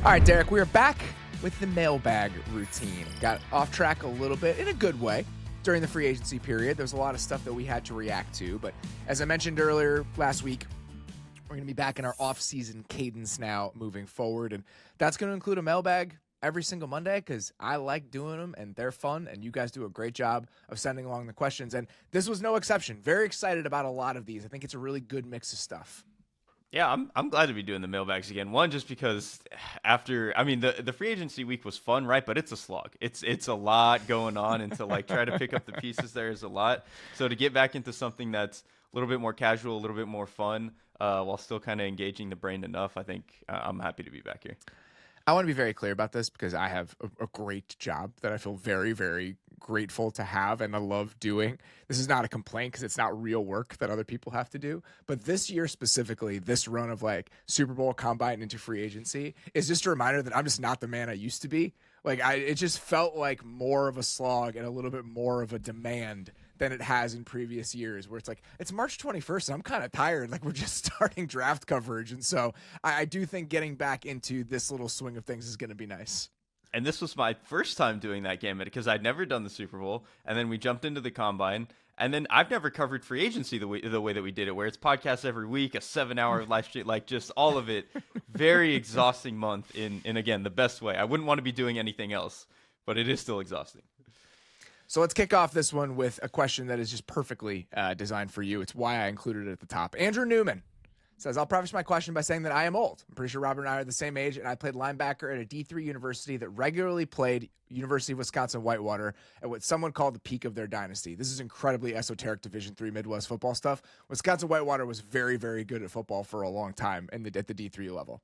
All right, Derek, we are back with the mailbag routine. Got off track a little bit in a good way during the free agency period. There's a lot of stuff that we had to react to, but as I mentioned earlier last week, we're going to be back in our off-season cadence now moving forward, and that's going to include a mailbag every single Monday because I like doing them, and they're fun, and you guys do a great job of sending along the questions, and this was no exception. Very excited about a lot of these. I think it's a really good mix of stuff. Yeah, I'm glad to be doing the mailbags again. One, just because the free agency week was fun, right? But it's a slog. It's a lot going on, and to like try to pick up the pieces there is a lot. So to get back into something that's a little bit more casual, a little bit more fun, while still kind of engaging the brain enough, I think I'm happy to be back here. I want to be very clear about this because I have a great job that I feel very, very grateful to have and I love doing. This is not a complaint because it's not real work that other people have to do. But this year specifically, this run of like Super Bowl, Combine into free agency is just a reminder that I'm just not the man I used to be. Like it just felt like more of a slog and a little bit more of a demand than it has in previous years, where it's like, it's March 21st and I'm kind of tired. Like we're just starting draft coverage. And so I do think getting back into this little swing of things is going to be nice. And this was my first time doing that gamut because I'd never done the Super Bowl. And then we jumped into the Combine. And then I've never covered free agency the way that we did it, where it's podcasts every week, a 7-hour live stream, like just all of it. Very exhausting month in again, the best way. I wouldn't want to be doing anything else, but it is still exhausting. So let's kick off this one with a question that is just perfectly designed for you. It's why I included it at the top. Andrew Newman says, I'll preface my question by saying that I am old. I'm pretty sure Robert and I are the same age, and I played linebacker at a D3 university that regularly played University of Wisconsin-Whitewater at what someone called the peak of their dynasty. This is incredibly esoteric Division III Midwest football stuff. Wisconsin-Whitewater was very, very good at football for a long time at the D3 level.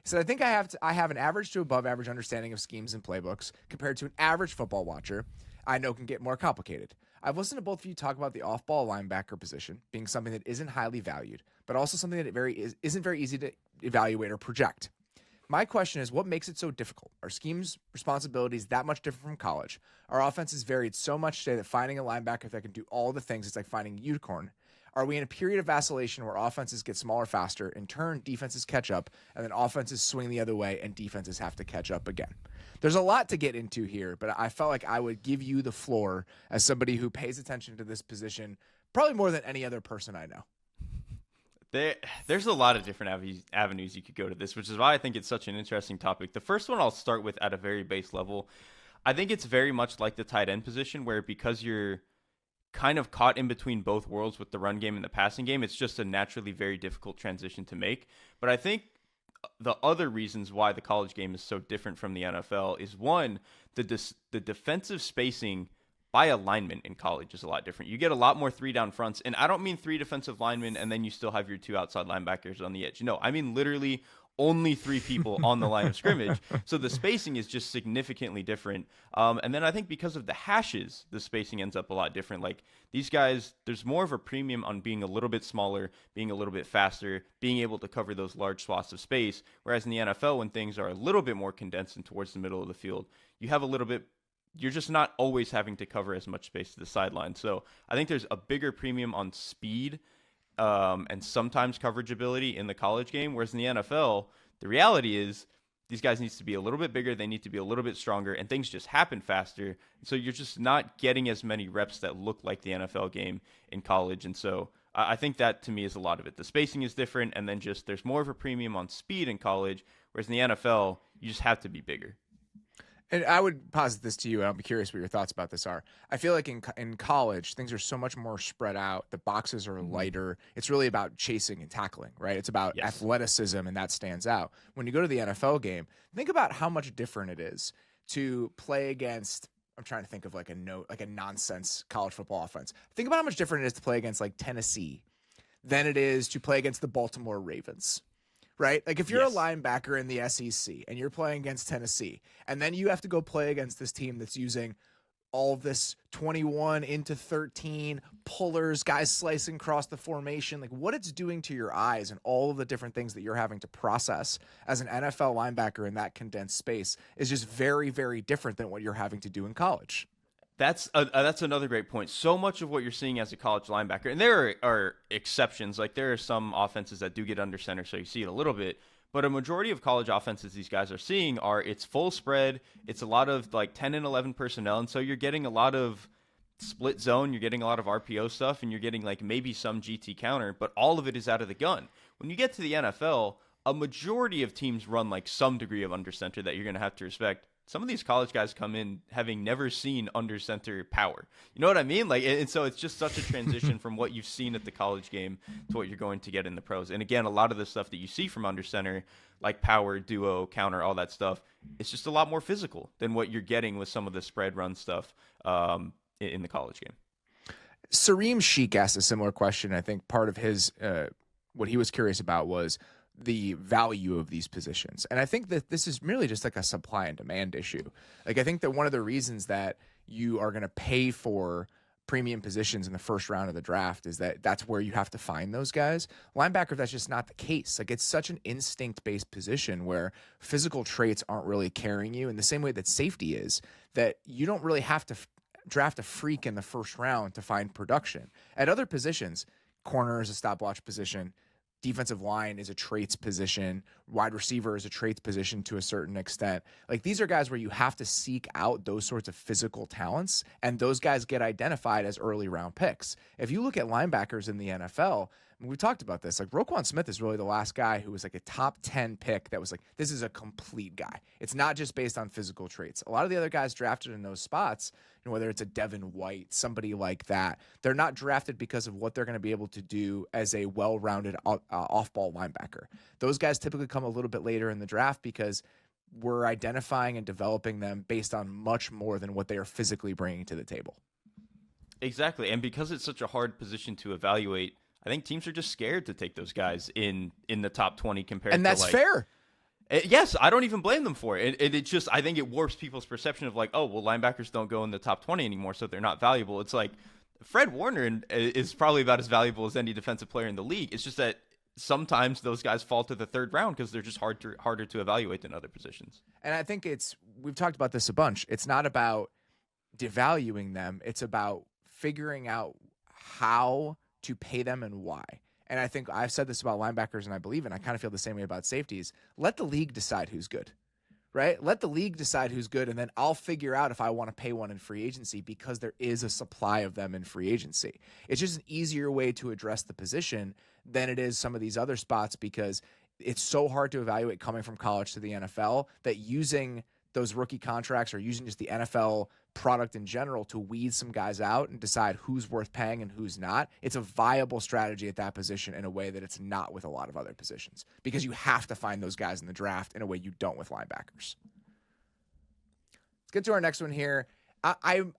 He said, I think I have an average to above average understanding of schemes and playbooks compared to an average football watcher. I know can get more complicated. I've listened to both of you talk about the off-ball linebacker position being something that isn't highly valued, but also something that isn't very easy to evaluate or project. My question is, what makes it so difficult? Are schemes' responsibilities that much different from college? Our offense has varied so much today that finding a linebacker that can do all the things, it's like finding a unicorn. Are we in a period of vacillation where offenses get smaller faster, in turn defenses catch up, and then offenses swing the other way and defenses have to catch up again? There's a lot to get into here, but I felt like I would give you the floor as somebody who pays attention to this position probably more than any other person I know. There's a lot of different avenues you could go to this, which is why I think it's such an interesting topic. The first one I'll start with at a very base level. I think it's very much like the tight end position where because you're kind of caught in between both worlds with the run game and the passing game, it's just a naturally very difficult transition to make. But I think the other reasons why the college game is so different from the NFL is one, the defensive spacing by alignment in college is a lot different. You get a lot more 3-down fronts, and I don't mean 3 defensive linemen and then you still have your 2 outside linebackers on the edge. No, I mean literally only 3 people on the line of scrimmage. So the spacing is just significantly different. And then I think because of the hashes, the spacing ends up a lot different. Like these guys, there's more of a premium on being a little bit smaller, being a little bit faster, being able to cover those large swaths of space. Whereas in the NFL, when things are a little bit more condensed and towards the middle of the field, you have a little bit, you're just not always having to cover as much space to the sideline. So I think there's a bigger premium on speed and sometimes coverage ability in the college game, whereas in the NFL, the reality is these guys need to be a little bit bigger, they need to be a little bit stronger, and things just happen faster. So you're just not getting as many reps that look like the NFL game in college. And so I think that to me is a lot of it. The spacing is different, and then just there's more of a premium on speed in college, whereas in the NFL, you just have to be bigger. And I would posit this to you, and I'll be curious what your thoughts about this are. I feel like in college, things are so much more spread out. The boxes are lighter. It's really about chasing and tackling, right? It's about athleticism, and that stands out. When you go to the NFL game, think about how much different it is to play against, I'm trying to think of like a nonsense college football offense. Think about how much different it is to play against like Tennessee than it is to play against the Baltimore Ravens. Right? Like if you're a linebacker in the SEC and you're playing against Tennessee, and then you have to go play against this team that's using all of this 21 into 13 pullers, guys slicing across the formation, like what it's doing to your eyes and all of the different things that you're having to process as an NFL linebacker in that condensed space is just very, very different than what you're having to do in college. That's another great point. So much of what you're seeing as a college linebacker, and there are exceptions, like there are some offenses that do get under center, so you see it a little bit, But a majority of college offenses these guys are seeing it's full spread. It's a lot of like 10 and 11 personnel. And so you're getting a lot of split zone. You're getting a lot of RPO stuff, and you're getting like maybe some GT counter, but all of it is out of the gun. When you get to the NFL, a majority of teams run like some degree of under center that you're going to have to respect. Some of these college guys come in having never seen under center power. You know what I mean? Like, and so it's just such a transition from what you've seen at the college game to what you're going to get in the pros. And again, a lot of the stuff that you see from under center, like power, duo, counter, all that stuff, it's just a lot more physical than what you're getting with some of the spread run stuff in the college game. Sareem Sheik asked a similar question. I think part of his what he was curious about was the value of these positions. And I think that this is merely just like a supply and demand issue. Like, I think that one of the reasons that you are going to pay for premium positions in the first round of the draft is that that's where you have to find those guys. Linebacker, that's just not the case. Like, it's such an instinct-based position where physical traits aren't really carrying you in the same way that safety is, that you don't really have to draft a freak in the first round to find production. At other positions, corner is a stopwatch position, defensive line is a traits position, wide receiver is a traits position to a certain extent. Like, these are guys where you have to seek out those sorts of physical talents, and those guys get identified as early round picks. If you look at linebackers in the NFL, we talked about this, like Roquan Smith is really the last guy who was like a top 10 pick that was like, this is a complete guy. It's not just based on physical traits. A lot of the other guys drafted in those spots, you know, whether it's a Devin White, somebody like that, they're not drafted because of what they're going to be able to do as a well-rounded off-ball linebacker. Those guys typically come a little bit later in the draft because we're identifying and developing them based on much more than what they are physically bringing to the table. Exactly. And because it's such a hard position to evaluate, I think teams are just scared to take those guys in the top 20 compared to, and that's fair. Yes, I don't even blame them for it. It just, I think it warps people's perception of like, oh, well, linebackers don't go in the top 20 anymore, so they're not valuable. It's like Fred Warner is probably about as valuable as any defensive player in the league. It's just that sometimes those guys fall to the third round because they're just harder to evaluate than other positions. And I think we've talked about this a bunch. It's not about devaluing them. It's about figuring out how to pay them and why. And I think I've said this about linebackers, and I believe it. I kind of feel the same way about safeties. Let the league decide who's good, right? Let the league decide who's good, and then I'll figure out if I want to pay one in free agency because there is a supply of them in free agency. It's just an easier way to address the position than it is some of these other spots because it's so hard to evaluate coming from college to the NFL that using those rookie contracts or using just the NFL product in general to weed some guys out and decide who's worth paying and who's not. It's a viable strategy at that position in a way that it's not with a lot of other positions because you have to find those guys in the draft in a way you don't with linebackers. Let's get to our next one here. I'm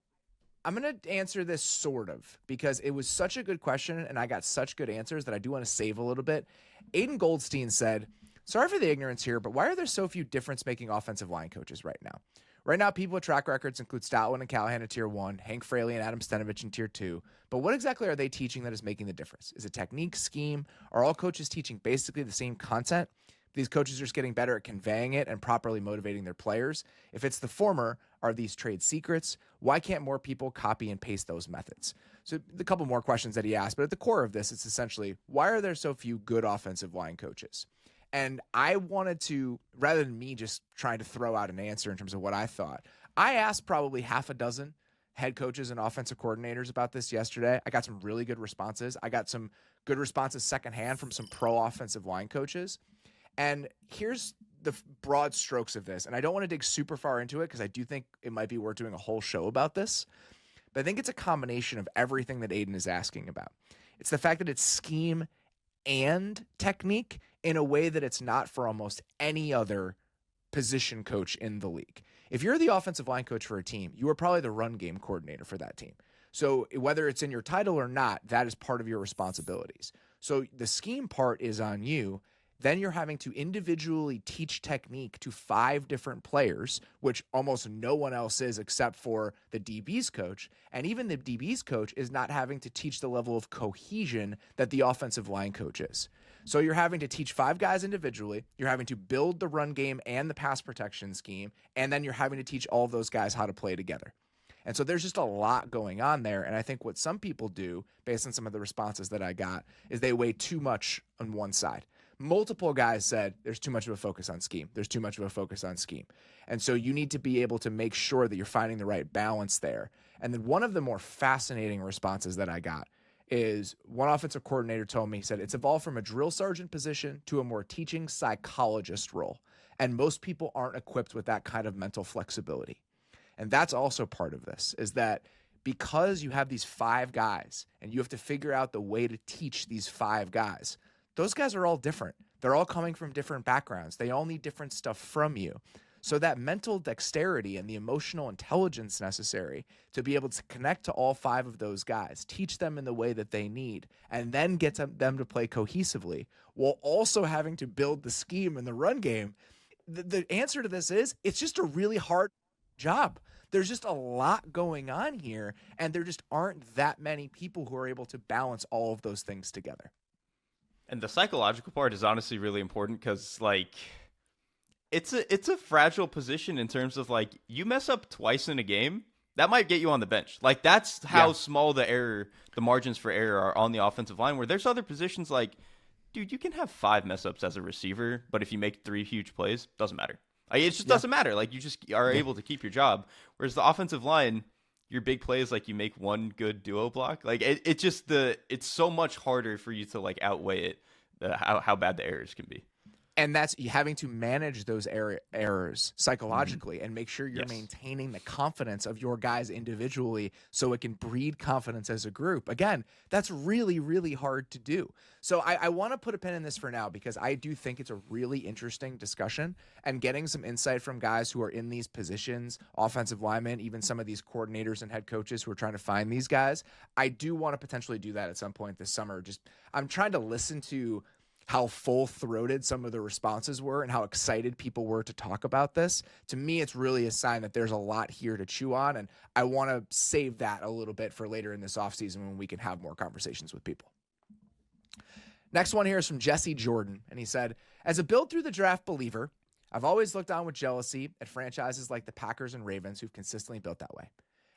going to answer this sort of because it was such a good question and I got such good answers that I do want to save a little bit. Aiden Goldstein said, sorry for the ignorance here, but why are there so few difference-making offensive line coaches right now? Right now, people with track records include Stoutland and Callahan in Tier 1, Hank Fraley and Adam Stenovich in Tier 2. But what exactly are they teaching that is making the difference? Is it technique, scheme? Are all coaches teaching basically the same content? These coaches are just getting better at conveying it and properly motivating their players. If it's the former, are these trade secrets? Why can't more people copy and paste those methods? So a couple more questions that he asked, but at the core of this, it's essentially, why are there so few good offensive line coaches? And I wanted to, rather than me just trying to throw out an answer in terms of what I thought, I asked probably half a dozen head coaches and offensive coordinators about this yesterday. I got some really good responses. I got some good responses secondhand from some pro offensive line coaches. And here's the broad strokes of this. And I don't want to dig super far into it because I do think it might be worth doing a whole show about this. But I think it's a combination of everything that Aiden is asking about. It's the fact that it's scheme and technique in a way that it's not for almost any other position coach in the league. If you're the offensive line coach for a team, you are probably the run game coordinator for that team. So whether it's in your title or not, that is part of your responsibilities. So the scheme part is on you. Then you're having to individually teach technique to 5 different players, which almost no one else is except for the DB's coach. And even the DB's coach is not having to teach the level of cohesion that the offensive line coach is. So you're having to teach 5 guys individually. You're having to build the run game and the pass protection scheme. And then you're having to teach all of those guys how to play together. And so there's just a lot going on there. And I think what some people do, based on some of the responses that I got, is they weigh too much on one side. multiple guys said there's too much of a focus on scheme. There's too much of a focus on scheme. And so you need to be able to make sure that you're finding the right balance there. And then one of the more fascinating responses that I got is one offensive coordinator told me, he said, it's evolved from a drill sergeant position to a more teaching psychologist role. And most people aren't equipped with that kind of mental flexibility. And that's also part of this, is that because you have these 5 guys and you have to figure out the way to teach these 5 guys, those guys are all different. They're all coming from different backgrounds. They all need different stuff from you. So that mental dexterity and the emotional intelligence necessary to be able to connect to all 5 of those guys, teach them in the way that they need, and then get them to play cohesively while also having to build the scheme in the run game. The answer to this is it's just a really hard job. There's just a lot going on here, and there just aren't that many people who are able to balance all of those things together. And the psychological part is honestly really important because, like, it's a fragile position in terms of, like, you mess up twice in a game, that might get you on the bench. Like, that's how small the margins for error are on the offensive line, where there's other positions like, dude, you can have 5 mess ups as a receiver, but if you make 3 huge plays, doesn't matter. Like, it just doesn't matter. Like, you just are able to keep your job. Whereas the offensive line, your big plays, like, you make 1 good duo block. Like, it's so much harder for you to, like, outweigh it, how bad the errors can be. And that's having to manage those errors psychologically and make sure you're maintaining the confidence of your guys individually so it can breed confidence as a group. Again, that's really, really hard to do. So I want to put a pin in this for now because I do think it's a really interesting discussion, and getting some insight from guys who are in these positions, offensive linemen, even some of these coordinators and head coaches who are trying to find these guys. I do want to potentially do that at some point this summer. I'm trying to listen to how full-throated some of the responses were and how excited people were to talk about this. To me, it's really a sign that there's a lot here to chew on, and I want to save that a little bit for later in this offseason when we can have more conversations with people. Next one here is from Jesse Jordan, and he said, as a build through the draft believer, I've always looked on with jealousy at franchises like the Packers and Ravens who've consistently built that way.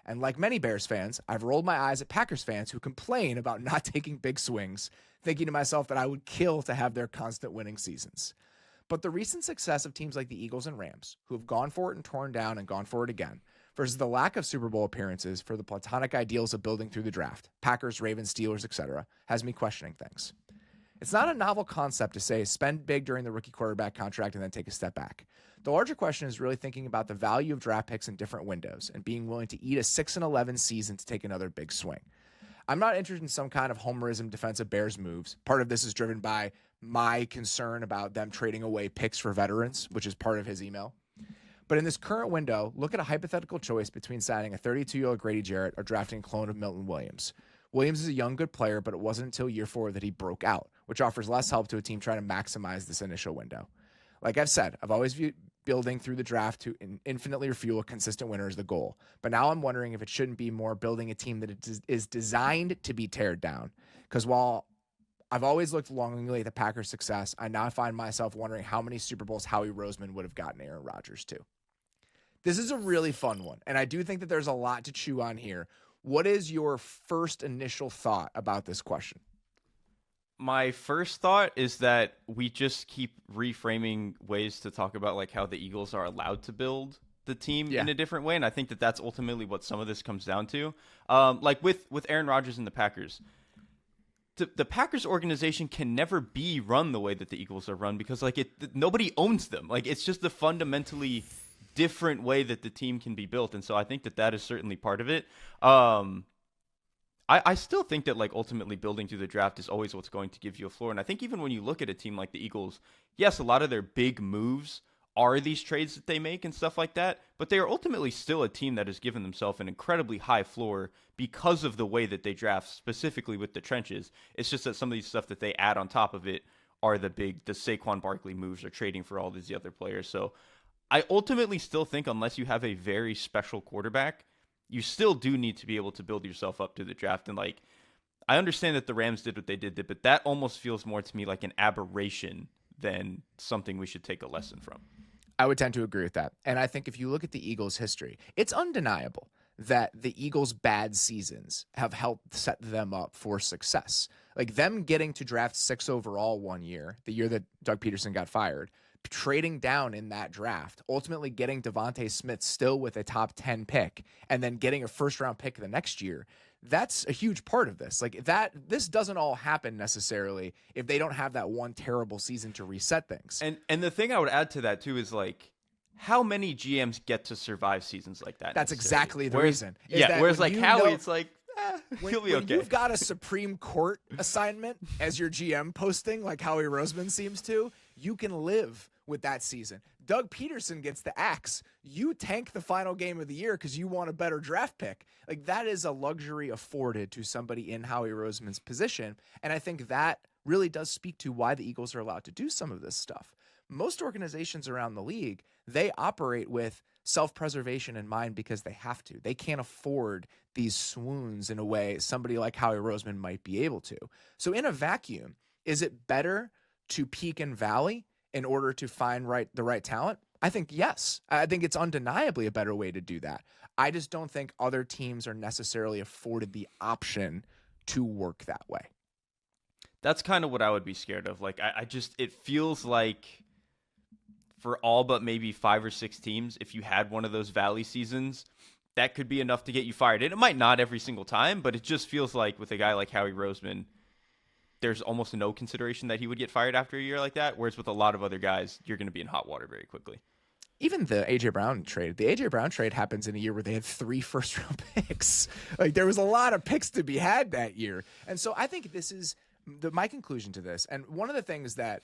And like many Bears fans, I've rolled my eyes at Packers fans who complain about not taking big swings, thinking to myself that I would kill to have their constant winning seasons. But the recent success of teams like the Eagles and Rams, who have gone for it and torn down and gone for it again, versus the lack of Super Bowl appearances for the platonic ideals of building through the draft, Packers, Ravens, Steelers, etc., has me questioning things. It's not a novel concept to say spend big during the rookie quarterback contract and then take a step back. The larger question is really thinking about the value of draft picks in different windows and being willing to eat a 6-11 season to take another big swing. I'm not interested in some kind of homerism defensive Bears moves. Part of this is driven by my concern about them trading away picks for veterans, which is part of his email. But in this current window, look at a hypothetical choice between signing a 32-year-old Grady Jarrett or drafting a clone of Milton Williams. Williams is a young, good player, but it wasn't until year 4 that he broke out, which offers less help to a team trying to maximize this initial window. Like I've said, I've always viewed building through the draft to infinitely refuel a consistent winner is the goal. But now I'm wondering if it shouldn't be more building a team that is designed to be teared down. Because while I've always looked longingly at the Packers' success, I now find myself wondering how many Super Bowls Howie Roseman would have gotten Aaron Rodgers to. This is a really fun one, and I do think that there's a lot to chew on here. What is your first initial thought about this question? My first thought is that we just keep reframing ways to talk about like how the Eagles are allowed to build the team in a different way, and I think that that's ultimately what some of this comes down to. Like with Aaron Rodgers and the Packers, the Packers organization can never be run the way that the Eagles are run because like nobody owns them. Like it's just a fundamentally different way that the team can be built, and so I think that is certainly part of it. I still think that like ultimately building through the draft is always what's going to give you a floor. And I think even when you look at a team like the Eagles, yes, a lot of their big moves are these trades that they make and stuff like that, but they are ultimately still a team that has given themselves an incredibly high floor because of the way that they draft, specifically with the trenches. It's just that some of these stuff that they add on top of it are the Saquon Barkley moves or trading for all these other players. So I ultimately still think unless you have a very special quarterback, you still do need to be able to build yourself up to the draft. And like, I understand that the Rams did what they did, but that almost feels more to me like an aberration than something we should take a lesson from. I would tend to agree with that. And I think if you look at the Eagles' history, it's undeniable that the Eagles' bad seasons have helped set them up for success. Like them getting to draft 6 overall one year, the year that Doug Peterson got fired, trading down in that draft, ultimately getting Devontae Smith still with a top 10 pick, and then getting a first-round pick the next year. That's a huge part of this. Like this doesn't all happen necessarily if they don't have that one terrible season to reset things. And the thing I would add to that too is like, how many GMs get to survive seasons like that? That's exactly the reason. Whereas like Howie, it's like, he'll be okay. When you've got a Supreme Court assignment as your GM posting, like Howie Roseman seems to, you can live with that season. Doug Peterson gets the axe. You tank the final game of the year because you want a better draft pick. Like that is a luxury afforded to somebody in Howie Roseman's position. And I think that really does speak to why the Eagles are allowed to do some of this stuff. Most organizations around the league, they operate with self-preservation in mind because they have to. They can't afford these swoons in a way somebody like Howie Roseman might be able to. So in a vacuum, is it better to peak and valley in order to find the right talent? I think yes. I think it's undeniably a better way to do that. I just don't think other teams are necessarily afforded the option to work that way. That's kind of what I would be scared of. Like, it feels like for all but maybe 5 or 6 teams, if you had one of those valley seasons, that could be enough to get you fired. And it might not every single time, but it just feels like with a guy like Howie Roseman, there's almost no consideration that he would get fired after a year like that. Whereas with a lot of other guys, you're going to be in hot water very quickly. Even the A.J. Brown trade. The A.J. Brown trade happens in a year where they had 3 first-round picks. Like, there was a lot of picks to be had that year. And so I think this is my conclusion to this. And one of the things that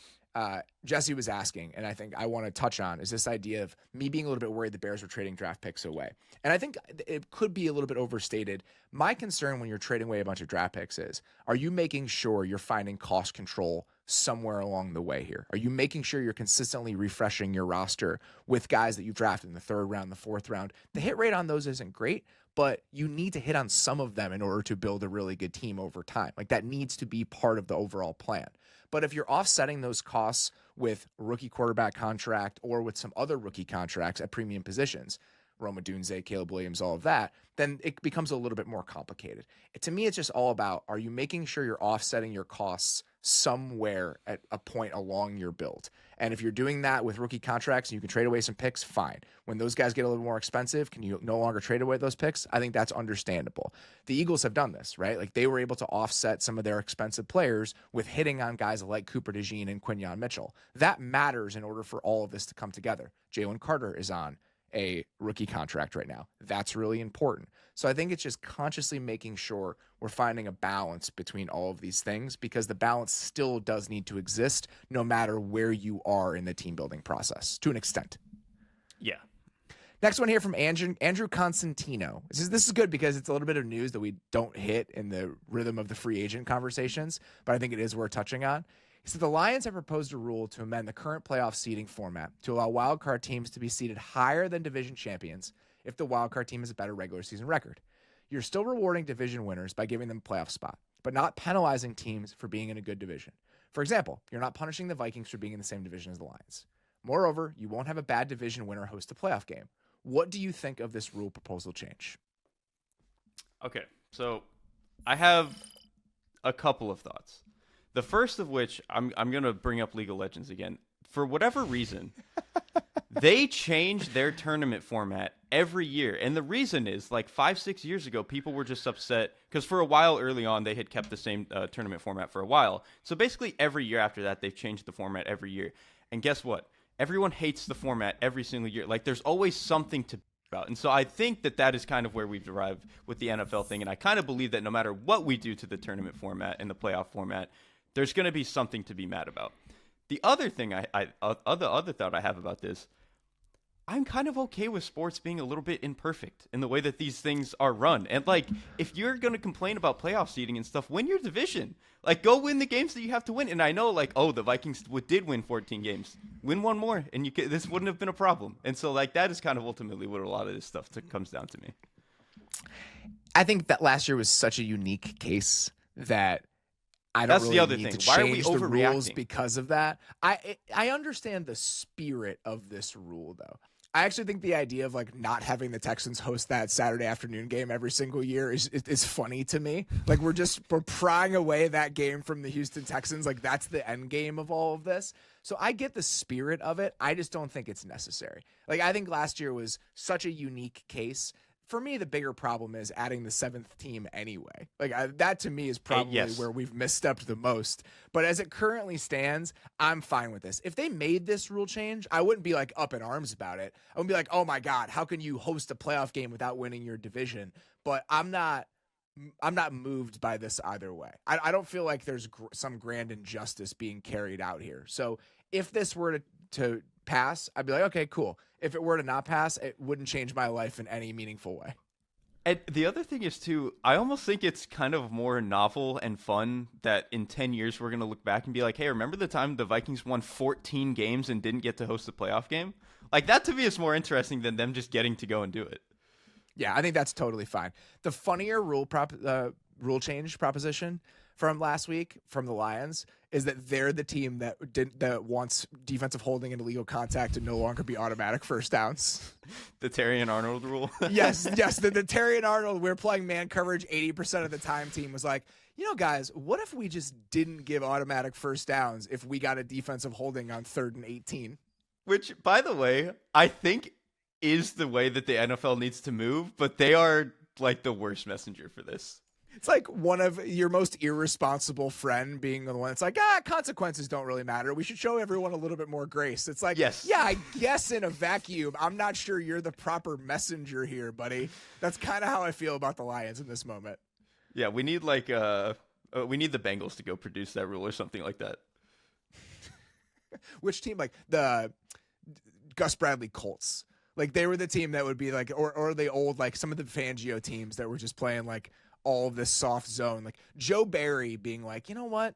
Jesse was asking, and I think I want to touch on, is this idea of me being a little bit worried the Bears were trading draft picks away. And I think it could be a little bit overstated. My concern when you're trading away a bunch of draft picks is, are you making sure you're finding cost control somewhere along the way here? Are you making sure you're consistently refreshing your roster with guys that you've drafted in the 3rd round, the 4th round? The hit rate on those isn't great, but you need to hit on some of them in order to build a really good team over time. Like that needs to be part of the overall plan. But if you're offsetting those costs with rookie quarterback contract or with some other rookie contracts at premium positions, Roma Dunze, Caleb Williams, all of that, then it becomes a little bit more complicated. To me, it's just all about, are you making sure you're offsetting your costs somewhere at a point along your build? And if you're doing that with rookie contracts and you can trade away some picks, fine. When those guys get a little more expensive, can you no longer trade away those picks? I think that's understandable. The Eagles have done this, right? Like they were able to offset some of their expensive players with hitting on guys like Cooper DeJean and Quinyon Mitchell. That matters in order for all of this to come together. Jalen Carter is on a rookie contract right now. That's really important. So I think it's just consciously making sure we're finding a balance between all of these things, because the balance still does need to exist no matter where you are in the team building process to an extent. Yeah. Next one here from Andrew Constantino. This is good because it's a little bit of news that we don't hit in the rhythm of the free agent conversations, but I think it is worth touching on. He said the Lions have proposed a rule to amend the current playoff seeding format to allow wildcard teams to be seeded higher than division champions if the wildcard team has a better regular season record. You're still rewarding division winners by giving them a playoff spot, but not penalizing teams for being in a good division. For example, you're not punishing the Vikings for being in the same division as the Lions. Moreover, you won't have a bad division winner host a playoff game. What do you think of this rule proposal change? Okay, so I have a couple of thoughts. The first of which, I'm going to bring up League of Legends again. For whatever reason, they change their tournament format every year. And the reason is, like 5-6 years ago, people were just upset because for a while early on, they had kept the same tournament format for a while. So basically every year after that, they've changed the format every year. And guess what? Everyone hates the format every single year. Like there's always something to about. And so I think that is kind of where we've arrived with the NFL thing. And I kind of believe that no matter what we do to the tournament format and the playoff format, there's going to be something to be mad about. The other thing other thought I have about this, I'm kind of okay with sports being a little bit imperfect in the way that these things are run. And like, if you're going to complain about playoff seeding and stuff, win your division. Like, go win the games that you have to win. And I know, like, the Vikings did win 14 games. Win one more, and this wouldn't have been a problem. And so, like, that is kind of ultimately what a lot of this stuff comes down to me. I think that last year was such a unique case that I don't That's really the other need thing. to Why are we change the rules overreacting? because of that. I understand the spirit of this rule, though. I actually think the idea of like not having the Texans host that Saturday afternoon game every single year is funny to me. Like we're prying away that game from the Houston Texans. Like that's the end game of all of this. So I get the spirit of it. I just don't think it's necessary. Like I think last year was such a unique case. For me, the bigger problem is adding the 7th team anyway. Like that to me is probably where we've misstepped the most. But as it currently stands, I'm fine with this. If they made this rule change, I wouldn't be like up in arms about it. I wouldn't be like, oh my God, how can you host a playoff game without winning your division? But I'm not moved by this either way. I don't feel like there's some grand injustice being carried out here. So if this were to pass, I'd be like, okay, cool. If it were to not pass, it wouldn't change my life in any meaningful way. And the other thing is, too, I almost think it's kind of more novel and fun that in 10 years we're going to look back and be like, hey, remember the time the Vikings won 14 games and didn't get to host the playoff game? Like, that to me is more interesting than them just getting to go and do it. Yeah, I think that's totally fine. The funnier rule change proposition from last week from the Lions is that they're the team that wants defensive holding and illegal contact to no longer be automatic first downs. The Terry and Arnold rule. yes. The Terry and Arnold, we're playing man coverage 80% of the time team was like, you know, guys, what if we just didn't give automatic first downs if we got a defensive holding on 3rd and 18? Which, by the way, I think is the way that the NFL needs to move, but they are like the worst messenger for this. It's like one of your most irresponsible friend being the one that's like, consequences don't really matter. We should show everyone a little bit more grace. It's like, yes. Yeah, I guess in a vacuum, I'm not sure you're the proper messenger here, buddy. That's kind of how I feel about the Lions in this moment. Yeah, we need we need the Bengals to go produce that rule or something like that. Which team? Like the Gus Bradley Colts. Like they were the team that would be like, or the old, like some of the Fangio teams that were just playing like all of this soft zone, like Joe Barry being like, you know what?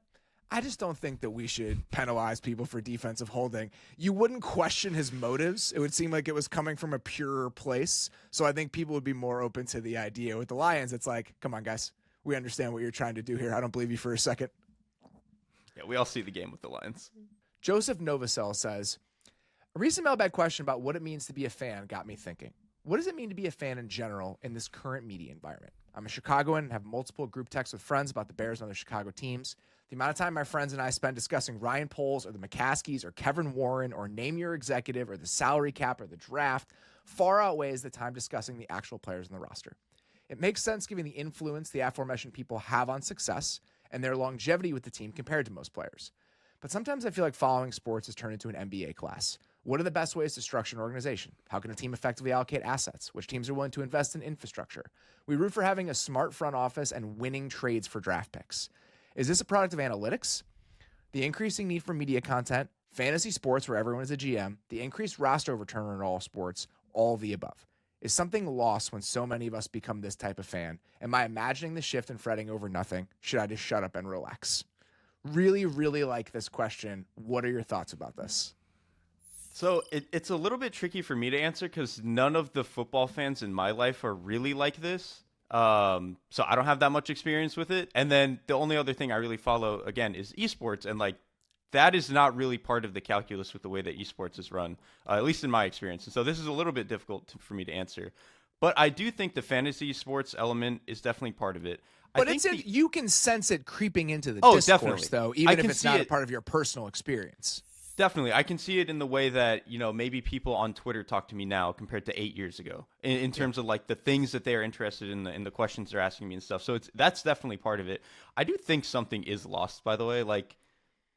I just don't think that we should penalize people for defensive holding. You wouldn't question his motives. It would seem like it was coming from a purer place. So I think people would be more open to the idea. With the Lions, it's like, come on, guys. We understand what you're trying to do here. I don't believe you for a second. Yeah, we all see the game with the Lions. Joseph Novacell says, a recent mailbag question about what it means to be a fan got me thinking. What does it mean to be a fan in general in this current media environment? I'm a Chicagoan and have multiple group texts with friends about the Bears and other Chicago teams. The amount of time my friends and I spend discussing Ryan Poles or the McCaskies or Kevin Warren or name your executive or the salary cap or the draft far outweighs the time discussing the actual players in the roster. It makes sense given the influence the aforementioned people have on success and their longevity with the team compared to most players. But sometimes I feel like following sports has turned into an MBA class. What are the best ways to structure an organization? How can a team effectively allocate assets? Which teams are willing to invest in infrastructure? We root for having a smart front office and winning trades for draft picks. Is this a product of analytics? The increasing need for media content, fantasy sports where everyone is a GM, the increased roster return in all sports, all of the above. Is something lost when so many of us become this type of fan? Am I imagining the shift and fretting over nothing? Should I just shut up and relax? Really, really like this question. What are your thoughts about this? So it's a little bit tricky for me to answer because none of the football fans in my life are really like this. So I don't have that much experience with it. And then the only other thing I really follow, again, is esports. And like that is not really part of the calculus with the way that esports is run, at least in my experience. And so this is a little bit difficult for me to answer. But I do think the fantasy sports element is definitely part of it. But you can sense it creeping into the discourse, definitely. Though, even if it's not a part of your personal experience. Definitely. I can see it in the way that, maybe people on Twitter talk to me now compared to 8 years ago in terms of like the things that they're interested in the questions they're asking me and stuff. So that's definitely part of it. I do think something is lost, by the way. Like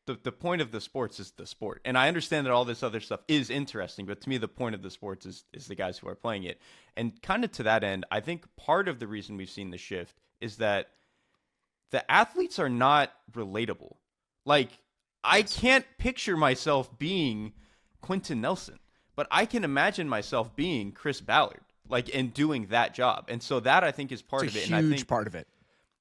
the point of the sports is the sport. And I understand that all this other stuff is interesting, but to me, the point of the sports is the guys who are playing it. And kind of to that end, I think part of the reason we've seen the shift is that the athletes are not relatable. Like, I can't picture myself being Quentin Nelson, but I can imagine myself being Chris Ballard, and doing that job. And so that I think is part of it. It's a huge part of it.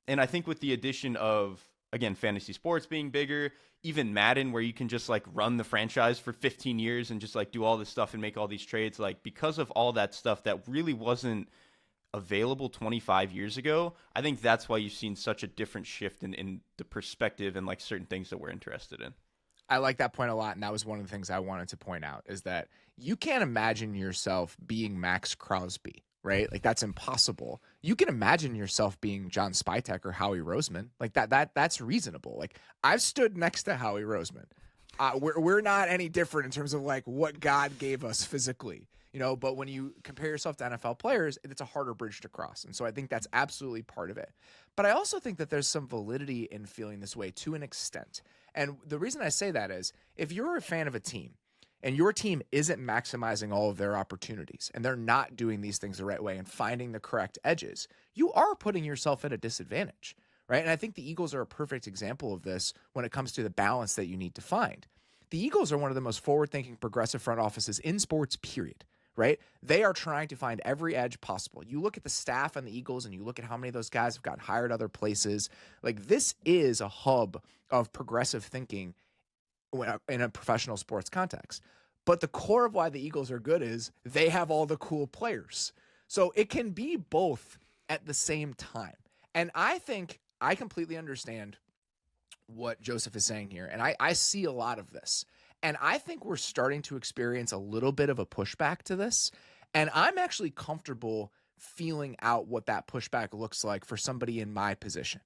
And I think with the addition of, again, fantasy sports being bigger, even Madden, where you can just run the franchise for 15 years and just do all this stuff and make all these trades, because of all that stuff that really wasn't available 25 years ago, I think that's why you've seen such a different shift in the perspective and certain things that we're interested in. I like that point a lot, and that was one of the things I wanted to point out, is that you can't imagine yourself being Max Crosby, right? Like, that's impossible. You can imagine yourself being John Spytek or Howie Roseman. Like, that's reasonable. Like, I've stood next to Howie Roseman. We're not any different in terms of like what God gave us physically, but when you compare yourself to NFL players, it's a harder bridge to cross. And so I think that's absolutely part of it. But I also think that there's some validity in feeling this way to an extent. And the reason I say that is if you're a fan of a team and your team isn't maximizing all of their opportunities and they're not doing these things the right way and finding the correct edges, you are putting yourself at a disadvantage. Right. And I think the Eagles are a perfect example of this when it comes to the balance that you need to find. The Eagles are one of the most forward-thinking, progressive front offices in sports, period. Right? They are trying to find every edge possible. You look at the staff on the Eagles and you look at how many of those guys have gotten hired other places. Like, this is a hub of progressive thinking in a professional sports context. But the core of why the Eagles are good is they have all the cool players. So it can be both at the same time. And I think I completely understand what Joseph is saying here. And I see a lot of this. And I think we're starting to experience a little bit of a pushback to this. And I'm actually comfortable feeling out what that pushback looks like for somebody in my position.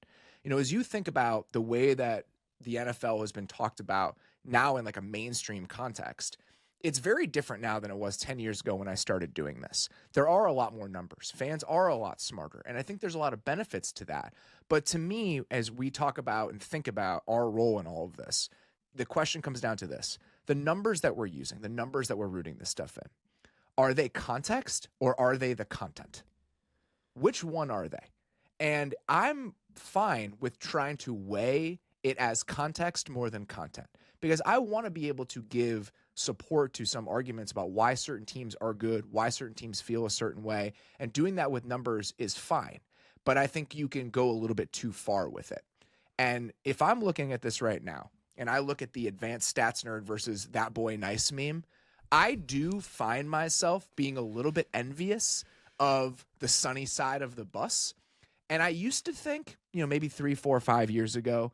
As you think about the way that the NFL has been talked about now in like a mainstream context, it's very different now than it was 10 years ago when I started doing this. There are a lot more numbers. Fans are a lot smarter. And I think there's a lot of benefits to that. But to me, as we talk about and think about our role in all of this, the question comes down to this. The numbers that we're using, the numbers that we're rooting this stuff in, are they context or are they the content? Which one are they? And I'm fine with trying to weigh it as context more than content, because I want to be able to give support to some arguments about why certain teams are good, why certain teams feel a certain way, and doing that with numbers is fine. But I think you can go a little bit too far with it. And if I'm looking at this right now, and I look at the advanced stats nerd versus that boy nice meme, I do find myself being a little bit envious of the sunny side of the bus. And I used to think, maybe 3, 4, 5 years ago,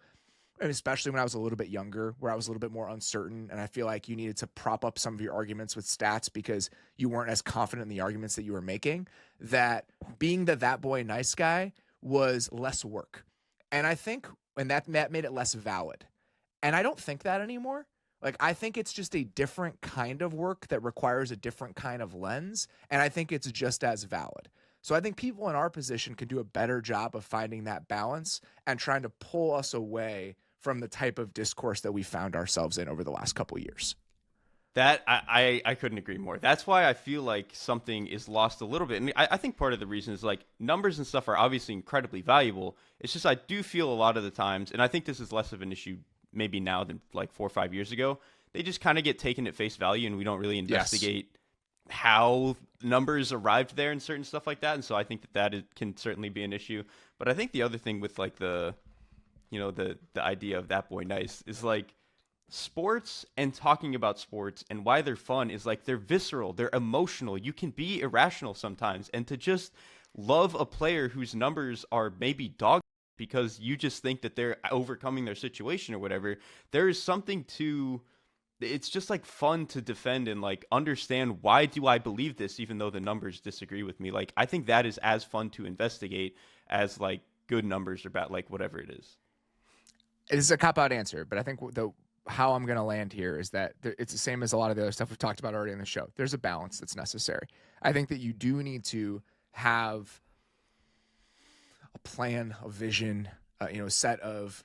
and especially when I was a little bit younger, where I was a little bit more uncertain, and I feel like you needed to prop up some of your arguments with stats because you weren't as confident in the arguments that you were making, that being that boy nice guy was less work. And I think, and that made it less valid. And I don't think that anymore. Like, I think it's just a different kind of work that requires a different kind of lens, and I think it's just as valid. So I think people in our position can do a better job of finding that balance and trying to pull us away from the type of discourse that we found ourselves in over the last couple of years. That I couldn't agree more. That's why I feel like something is lost a little bit. And I think part of the reason is like numbers and stuff are obviously incredibly valuable. It's just I do feel a lot of the times, and I think this is less of an issue maybe now than like 4 or 5 years ago, they just kind of get taken at face value and we don't really investigate how numbers arrived there and certain stuff like that. And so I think that can certainly be an issue. But I think the other thing with like the idea of that boy nice is like sports and talking about sports and why they're fun is like they're visceral, they're emotional. You can be irrational sometimes, and to just love a player whose numbers are maybe dog because you just think that they're overcoming their situation or whatever, there is something to, it's just like fun to defend and like understand why do I believe this even though the numbers disagree with me. Like I think that is as fun to investigate as like good numbers or bad, like whatever it is. It is a cop-out answer, but I think how I'm going to land here is that it's the same as a lot of the other stuff we've talked about already in the show. There's a balance that's necessary. I think that you do need to have a plan, a vision, a set of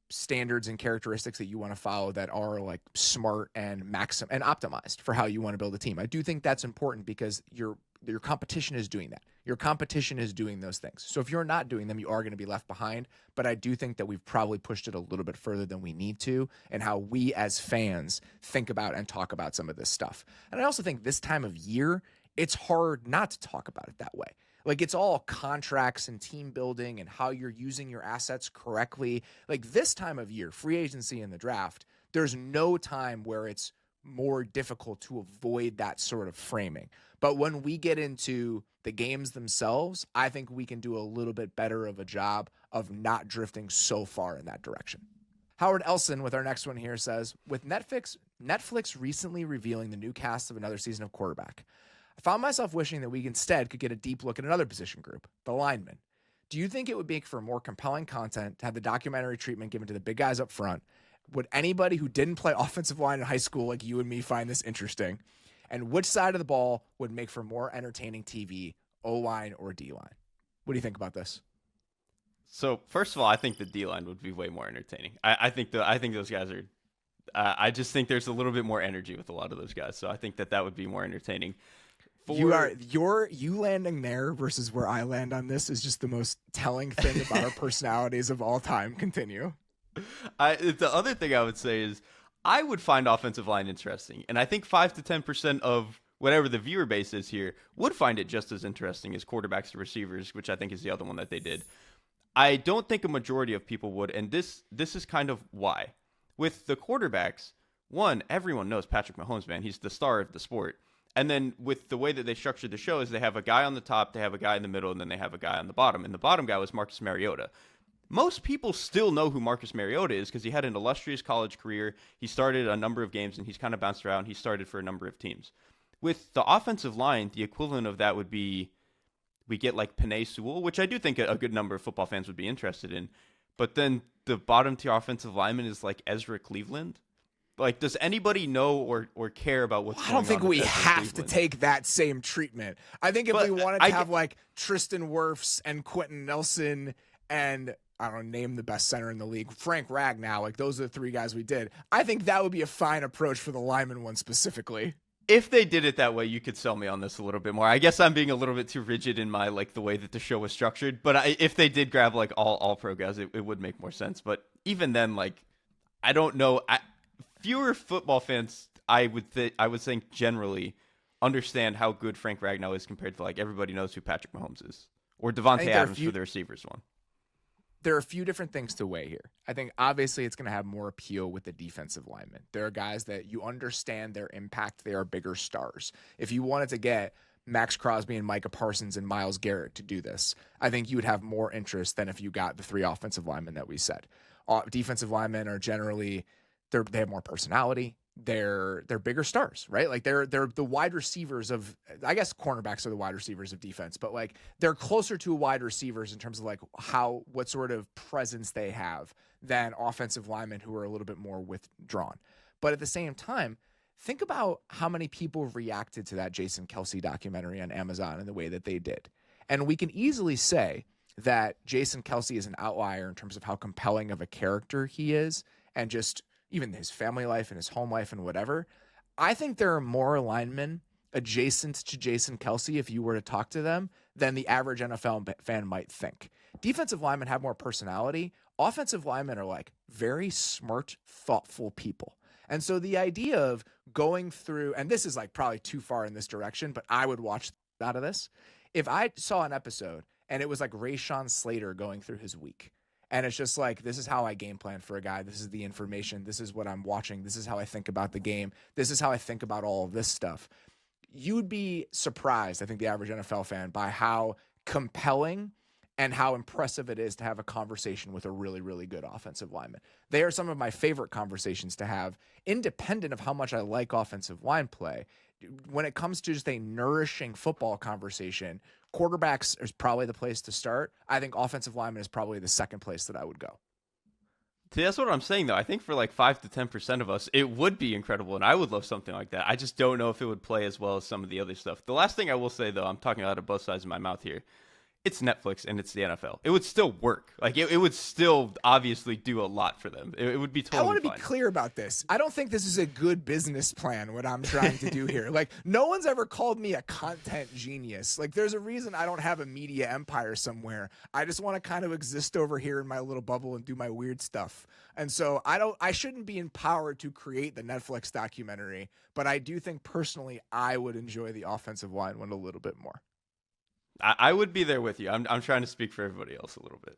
standards and characteristics that you want to follow that are like smart and and optimized for how you want to build a team. I do think that's important because your competition is doing that. Your competition is doing those things. So if you're not doing them, you are going to be left behind. But I do think that we've probably pushed it a little bit further than we need to, and how we as fans think about and talk about some of this stuff. And I also think this time of year, it's hard not to talk about it that way. Like it's all contracts and team building and how you're using your assets correctly. Like this time of year, free agency and the draft, there's no time where it's more difficult to avoid that sort of framing. But when we get into the games themselves, I think we can do a little bit better of a job of not drifting so far in that direction. Howard Elson with our next one here says, with Netflix recently revealing the new cast of another season of Quarterback, I found myself wishing that we instead could get a deep look at another position group, the linemen. Do you think it would make for more compelling content to have the documentary treatment given to the big guys up front? Would anybody who didn't play offensive line in high school like you and me find this interesting? And which side of the ball would make for more entertaining TV, O-line or D-line? What do you think about this? So first of all, I think the D-line would be way more entertaining. I think those guys are. I just think there's a little bit more energy with a lot of those guys, so I think that would be more entertaining. You landing there versus where I land on this is just the most telling thing about our personalities of all time. Continue. The other thing I would say is I would find offensive line interesting, and I think 5 to 10% of whatever the viewer base is here would find it just as interesting as quarterbacks to receivers, which I think is the other one that they did. I don't think a majority of people would, and this is kind of why. With the quarterbacks, one, everyone knows Patrick Mahomes, man. He's the star of the sport. And then with the way that they structured the show is they have a guy on the top, they have a guy in the middle, and then they have a guy on the bottom. And the bottom guy was Marcus Mariota. Most people still know who Marcus Mariota is because he had an illustrious college career. He started a number of games, and he's kind of bounced around. He started for a number of teams. With the offensive line, the equivalent of that would be we get like Penei Sewell, which I do think a good number of football fans would be interested in. But then the bottom tier offensive lineman is like Ezra Cleveland. Like, does anybody know or care about what's going on? I don't think we have Cleveland? to take that same treatment. I think if we wanted to have like Tristan Wirfs and Quentin Nelson and I don't know, name the best center in the league, Frank Ragnow, like those are the three guys we did. I think that would be a fine approach for the lineman one specifically. If they did it that way, you could sell me on this a little bit more. I guess I'm being a little bit too rigid in my like the way that the show was structured. But if they did grab like all pro guys, it would make more sense. But even then, like I don't know. Fewer football fans, I would think generally understand how good Frank Ragnow is compared to like everybody knows who Patrick Mahomes is or Devontae Adams for the receivers one. There are a few different things to weigh here. I think obviously it's going to have more appeal with the defensive linemen. There are guys that you understand their impact. They are bigger stars. If you wanted to get Max Crosby and Micah Parsons and Myles Garrett to do this, I think you would have more interest than if you got the three offensive linemen that we said. Defensive linemen are generally they have more personality. They're bigger stars, right? Like they're the wide receivers of, I guess cornerbacks are the wide receivers of defense, but like they're closer to wide receivers in terms of like what sort of presence they have than offensive linemen who are a little bit more withdrawn. But at the same time, think about how many people reacted to that Jason Kelce documentary on Amazon in the way that they did. And we can easily say that Jason Kelce is an outlier in terms of how compelling of a character he is and just even his family life and his home life and whatever. I think there are more linemen adjacent to Jason Kelce, if you were to talk to them, than the average NFL fan might think. Defensive linemen have more personality. Offensive linemen are like very smart, thoughtful people. And so the idea of going through, and this is like probably too far in this direction, but I would watch out of this. If I saw an episode and it was like Rashawn Slater going through his week, and it's just like, this is how I game plan for a guy. This is the information. This is what I'm watching. This is how I think about the game. This is how I think about all of this stuff. You'd be surprised, I think, the average NFL fan, by how compelling and how impressive it is to have a conversation with a really, really good offensive lineman. They are some of my favorite conversations to have, independent of how much I like offensive line play. When it comes to just a nourishing football conversation, quarterbacks is probably the place to start. I think offensive lineman is probably the second place that I would go. See, that's what I'm saying, though. I think for like 5 to 10% of us, it would be incredible, and I would love something like that. I just don't know if it would play as well as some of the other stuff. The last thing I will say, though, I'm talking out of both sides of my mouth here. It's Netflix and it's the NFL. It would still work. Like it would still obviously do a lot for them. It would be totally fine. I want to be clear about this. I don't think this is a good business plan, what I'm trying to do here. Like, no one's ever called me a content genius. Like, there's a reason I don't have a media empire somewhere. I just want to kind of exist over here in my little bubble and do my weird stuff. And so I shouldn't be empowered to create the Netflix documentary, but I do think personally I would enjoy the offensive line one a little bit more. I would be there with you. I'm trying to speak for everybody else a little bit.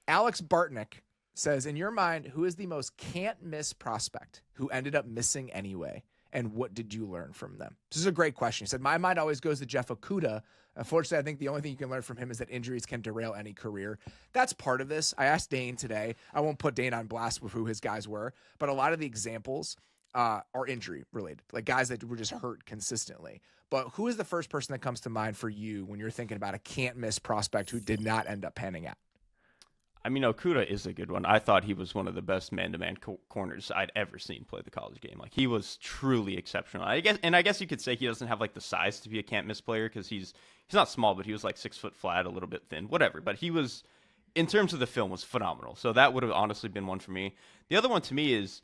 Alex Bartnick says, in your mind, who is the most can't miss prospect who ended up missing anyway? and what did you learn from them? This is a great question. He said, my mind always goes to Jeff Okudah. Unfortunately, I think the only thing you can learn from him is that injuries can derail any career. That's part of this. I asked Dane today. I won't put Dane on blast with who his guys were, but a lot of the examples are injury related, like guys that were just hurt consistently. But who is the first person that comes to mind for you when you're thinking about a can't miss prospect who did not end up panning out? I mean, Okudah is a good one. I thought he was one of the best man-to-man corners I'd ever seen play the college game. Like, he was truly exceptional. I guess you could say he doesn't have like the size to be a can't-miss player because he's not small, but he was like 6 foot flat, a little bit thin, whatever. But he was, in terms of the film, was phenomenal. So that would have honestly been one for me. The other one to me is,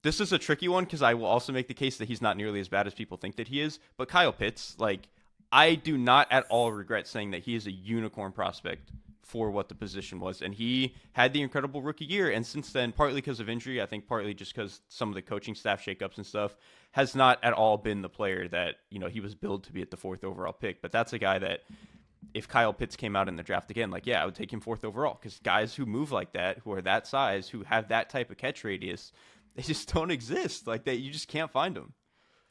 this is a tricky one because I will also make the case that he's not nearly as bad as people think that he is. But Kyle Pitts, like, I do not at all regret saying that he is a unicorn prospect for what the position was. And he had the incredible rookie year. And since then, partly because of injury, I think partly just because some of the coaching staff shakeups and stuff, has not at all been the player that, you know, he was billed to be at the 4th overall pick. But that's a guy that, if Kyle Pitts came out in the draft again, like, yeah, I would take him 4th overall. Because guys who move like that, who are that size, who have that type of catch radius, they just don't exist. Like, that, you just can't find them.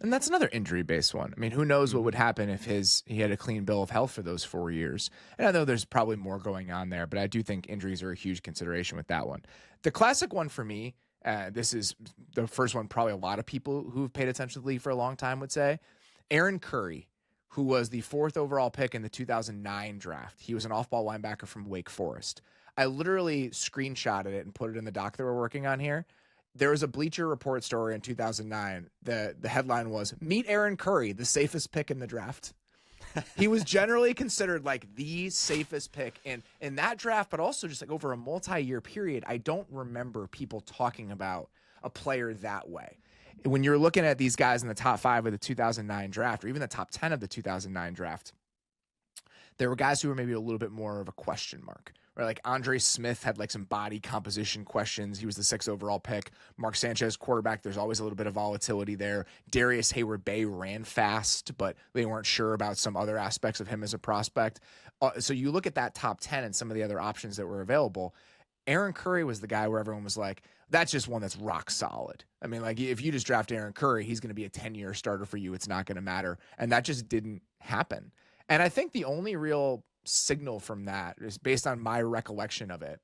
And that's another injury-based one. I mean, who knows what would happen if he had a clean bill of health for those 4 years. And I know there's probably more going on there, but I do think injuries are a huge consideration with that one. The classic one for me, this is the first one probably a lot of people who've paid attention to the league for a long time would say, Aaron Curry, who was the 4th overall pick in the 2009 draft. He was an off-ball linebacker from Wake Forest. I literally screenshotted it and put it in the doc that we're working on here. There was a Bleacher Report story in 2009. The headline was, "Meet Aaron Curry, the safest pick in the draft." He was generally considered like the safest pick in that draft, but also just like over a multi-year period. I don't remember people talking about a player that way. When you're looking at these guys in the top 5 of the 2009 draft, or even the top 10 of the 2009 draft, there were guys who were maybe a little bit more of a question mark. Right, like Andre Smith had like some body composition questions. He was the 6th overall pick. Mark Sanchez, quarterback, there's always a little bit of volatility there. Darius Hayward-Bay ran fast, but they weren't sure about some other aspects of him as a prospect. So you look at that top 10 and some of the other options that were available. Aaron Curry was the guy where everyone was like, that's just one that's rock solid. I mean, like, if you just draft Aaron Curry, he's going to be a 10-year starter for you. It's not going to matter. And that just didn't happen. And I think the only real signal from that is, based on my recollection of it,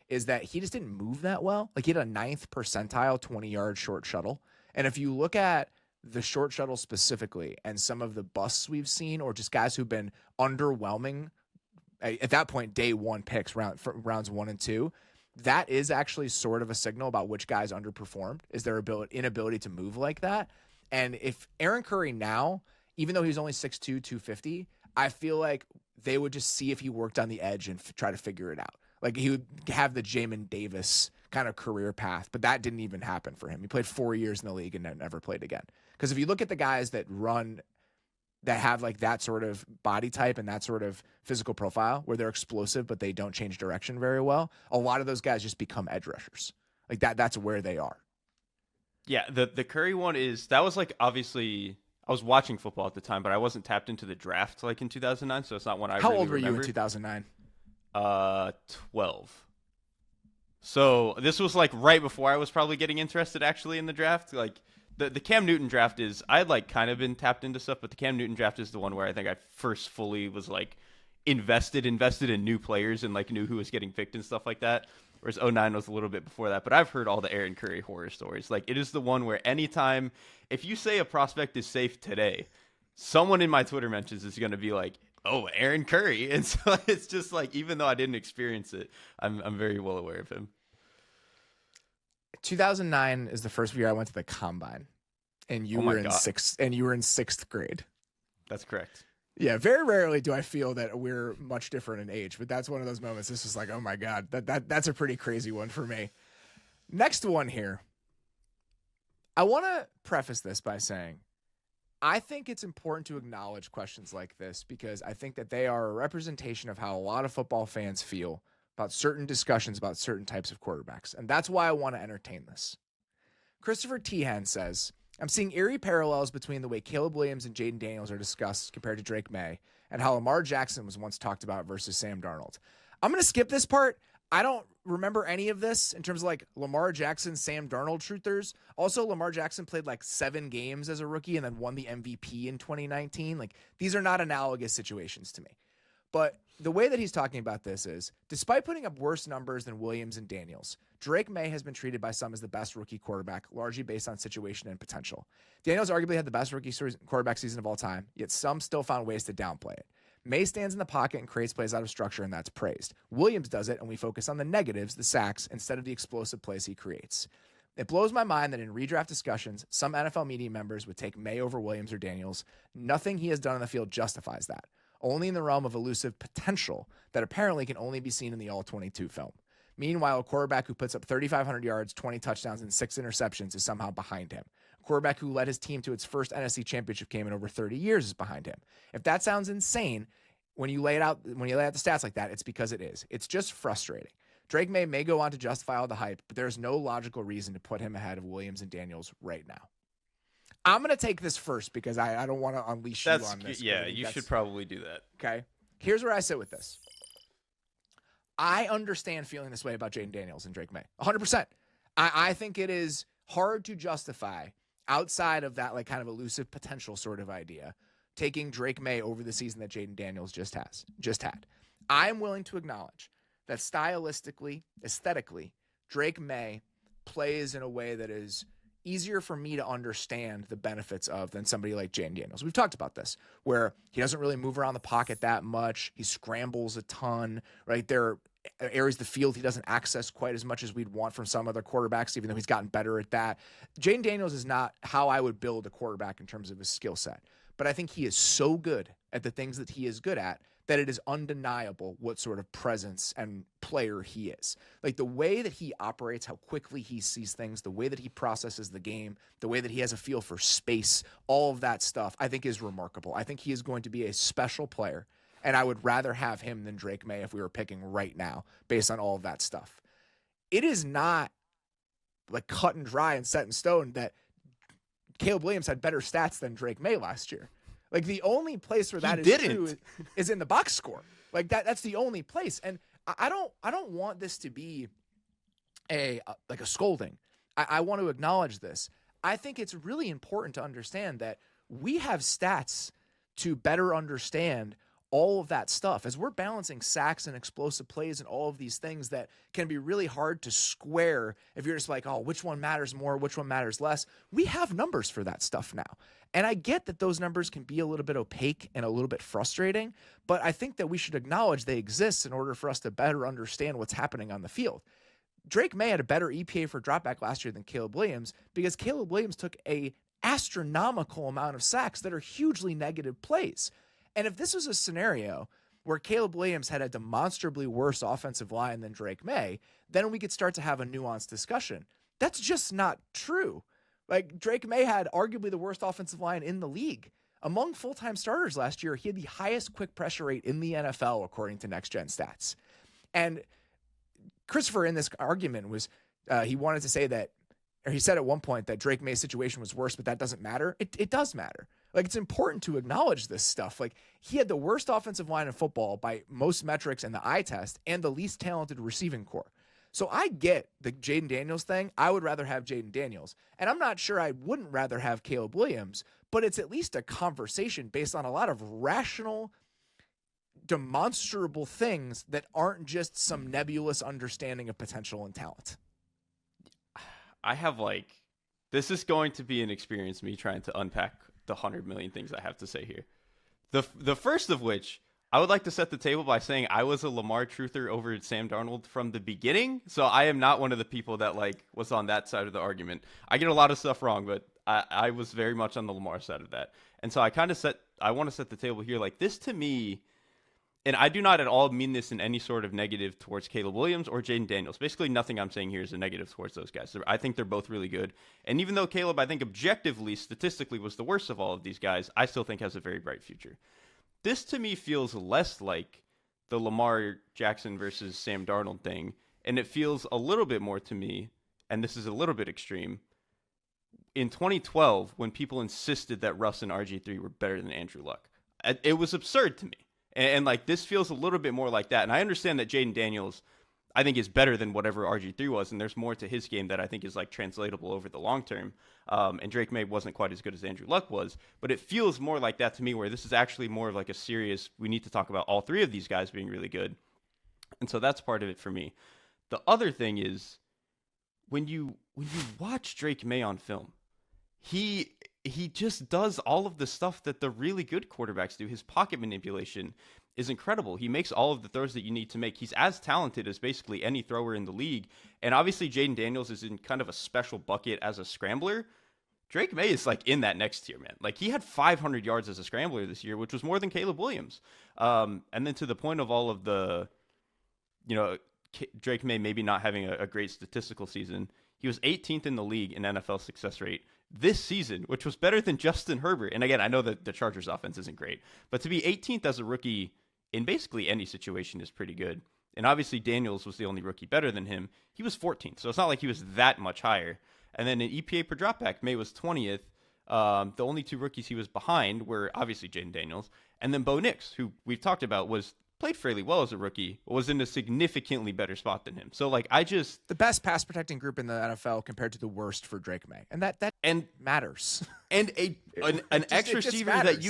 is that he just didn't move that well. Like, he had a 9th percentile 20-yard short shuttle. And if you look at the short shuttle specifically and some of the busts we've seen, or just guys who've been underwhelming at that point, day 1 picks, rounds 1 and 2, that is actually sort of a signal about which guys underperformed, is their inability to move like that. And if Aaron Curry now, even though he's only 6'2", 250, I feel like they would just see if he worked on the edge and try to figure it out. Like, he would have the Jamin Davis kind of career path, but that didn't even happen for him. He played 4 years in the league and never played again. Because if you look at the guys that have like that sort of body type and that sort of physical profile where they're explosive, but they don't change direction very well, a lot of those guys just become edge rushers. Like, that's where they are. Yeah, the Curry one that was like, obviously, I was watching football at the time, but I wasn't tapped into the draft like in 2009, so it's not one I How really old were remember. you in 2009? 12. So this was like right before I was probably getting interested actually in the draft. Like, the Cam Newton draft is, I had like kind of been tapped into stuff, but the Cam Newton draft is the one where I think I first fully was like invested in new players and like knew who was getting picked and stuff like that. Whereas 09 was a little bit before that. But I've heard all the Aaron Curry horror stories. Like, it is the one where anytime, if you say a prospect is safe today, someone in my Twitter mentions is going to be like, oh, Aaron Curry. And so it's just like, even though I didn't experience it, I'm very well aware of him. 2009 is the first year I went to the combine, and you were in 6th grade. That's correct. Yeah, very rarely do I feel that we're much different in age, but that's one of those moments. This is like, oh my God, that's a pretty crazy one for me. Next one here. I want to preface this by saying, I think it's important to acknowledge questions like this because I think that they are a representation of how a lot of football fans feel about certain discussions about certain types of quarterbacks. And that's why I want to entertain this. Christopher Tehan says, I'm seeing eerie parallels between the way Caleb Williams and Jaden Daniels are discussed compared to Drake May and how Lamar Jackson was once talked about versus Sam Darnold. I'm going to skip this part. I don't remember any of this in terms of like Lamar Jackson, Sam Darnold truthers. Also, Lamar Jackson played like 7 games as a rookie and then won the MVP in 2019. Like, these are not analogous situations to me. But the way that he's talking about this is, despite putting up worse numbers than Williams and Daniels, Drake May has been treated by some as the best rookie quarterback, largely based on situation and potential. Daniels arguably had the best rookie quarterback season of all time, yet some still found ways to downplay it. May stands in the pocket and creates plays out of structure, and that's praised. Williams does it, and we focus on the negatives, the sacks, instead of the explosive plays he creates. It blows my mind that in redraft discussions, some NFL media members would take May over Williams or Daniels. Nothing he has done on the field justifies that. Only in the realm of elusive potential that apparently can only be seen in the All-22 film. Meanwhile, a quarterback who puts up 3,500 yards, 20 touchdowns, and 6 interceptions is somehow behind him. A quarterback who led his team to its first NFC championship game in over 30 years is behind him. If that sounds insane, when you lay out the stats like that, it's because it is. It's just frustrating. Drake may go on to justify all the hype, but there's no logical reason to put him ahead of Williams and Daniels right now. I'm going to take this first because I don't want to unleash you on this. Yeah, you should probably do that. Okay. Here's where I sit with this. I understand feeling this way about Jaden Daniels and Drake May. 100%. I think it is hard to justify outside of that like kind of elusive potential sort of idea taking Drake May over the season that Jaden Daniels just had. I am willing to acknowledge that stylistically, aesthetically, Drake May plays in a way that is easier for me to understand the benefits of than somebody like Jaden Daniels. We've talked about this, where he doesn't really move around the pocket that much. He scrambles a ton, right? There are areas of the field he doesn't access quite as much as we'd want from some other quarterbacks, even though he's gotten better at that. Jaden Daniels is not how I would build a quarterback in terms of his skill set. But I think he is so good at the things that he is good at that it is undeniable what sort of presence and player he is. Like the way that he operates, how quickly he sees things, the way that he processes the game, the way that he has a feel for space, all of that stuff, I think is remarkable. I think he is going to be a special player, and I would rather have him than Drake May if we were picking right now based on all of that stuff. It is not like cut and dry and set in stone that Caleb Williams had better stats than Drake May last year. Like the only place where that is true is in the box score. Like that's the only place. And I don't want this to be a scolding. I want to acknowledge this. I think it's really important to understand that we have stats to better understand all of that stuff as we're balancing sacks and explosive plays and all of these things that can be really hard to square if you're just like, oh, which one matters more, which one matters less. We have numbers for that stuff now. And I get that those numbers can be a little bit opaque and a little bit frustrating, but I think that we should acknowledge they exist in order for us to better understand what's happening on the field. Drake May had a better EPA for dropback last year than Caleb Williams because Caleb Williams took a astronomical amount of sacks that are hugely negative plays. And if this was a scenario where Caleb Williams had a demonstrably worse offensive line than Drake May, then we could start to have a nuanced discussion. That's just not true. Like Drake May had arguably the worst offensive line in the league. Among full-time starters last year, he had the highest quick pressure rate in the NFL, according to Next Gen Stats. And Christopher in this argument was, he wanted to say that, or he said at one point that Drake May's situation was worse, but that doesn't matter. It does matter. Like, it's important to acknowledge this stuff. Like, he had the worst offensive line in football by most metrics in the eye test and the least talented receiving core. So I get the Jaden Daniels thing. I would rather have Jaden Daniels. And I'm not sure I wouldn't rather have Caleb Williams, but it's at least a conversation based on a lot of rational, demonstrable things that aren't just some nebulous understanding of potential and talent. I have this is going to be an experience, me trying to unpack the 100 million things I have to say here. The first of which, I would like to set the table by saying I was a Lamar truther over Sam Darnold from the beginning, so I am not one of the people that was on that side of the argument. I get a lot of stuff wrong, but I was very much on the Lamar side of that. And so I want to set the table here. Like, this to me, and I do not at all mean this in any sort of negative towards Caleb Williams or Jaden Daniels. Basically, nothing I'm saying here is a negative towards those guys. I think they're both really good. And even though Caleb, I think objectively, statistically, was the worst of all of these guys, I still think has a very bright future. This, to me, feels less like the Lamar Jackson versus Sam Darnold thing. And it feels a little bit more to me, and this is a little bit extreme, in 2012, when people insisted that Russ and RG3 were better than Andrew Luck. It was absurd to me. And this feels a little bit more like that. And I understand that Jaden Daniels I think is better than whatever RG3 was, and there's more to his game that I think is like translatable over the long term. And Drake May wasn't quite as good as Andrew Luck was, but it feels more like that to me, where this is actually more of like a serious, we need to talk about all three of these guys being really good. And so that's part of it for me. The other thing is when you watch Drake May on film, he just does all of the stuff that the really good quarterbacks do. His pocket manipulation is incredible. He makes all of the throws that you need to make. He's as talented as basically any thrower in the league. And obviously Jaden Daniels is in kind of a special bucket as a scrambler. Drake May is like in that next tier, man. Like he had 500 yards as a scrambler this year, which was more than Caleb Williams. And then to the point of all of the, Drake May maybe not having a great statistical season, he was 18th in the league in NFL success rate this season, which was better than Justin Herbert. And again, I know that the Chargers offense isn't great, but to be 18th as a rookie in basically any situation is pretty good. And obviously Daniels was the only rookie better than him. He was 14th, so it's not like he was that much higher. And then in EPA per dropback, May was 20th. The only two rookies he was behind were obviously Jaden Daniels, and then Bo Nix, who we've talked about played fairly well as a rookie, was in a significantly better spot than him. So the best pass protecting group in the NFL compared to the worst for Drake May. And that matters. And an X receiver that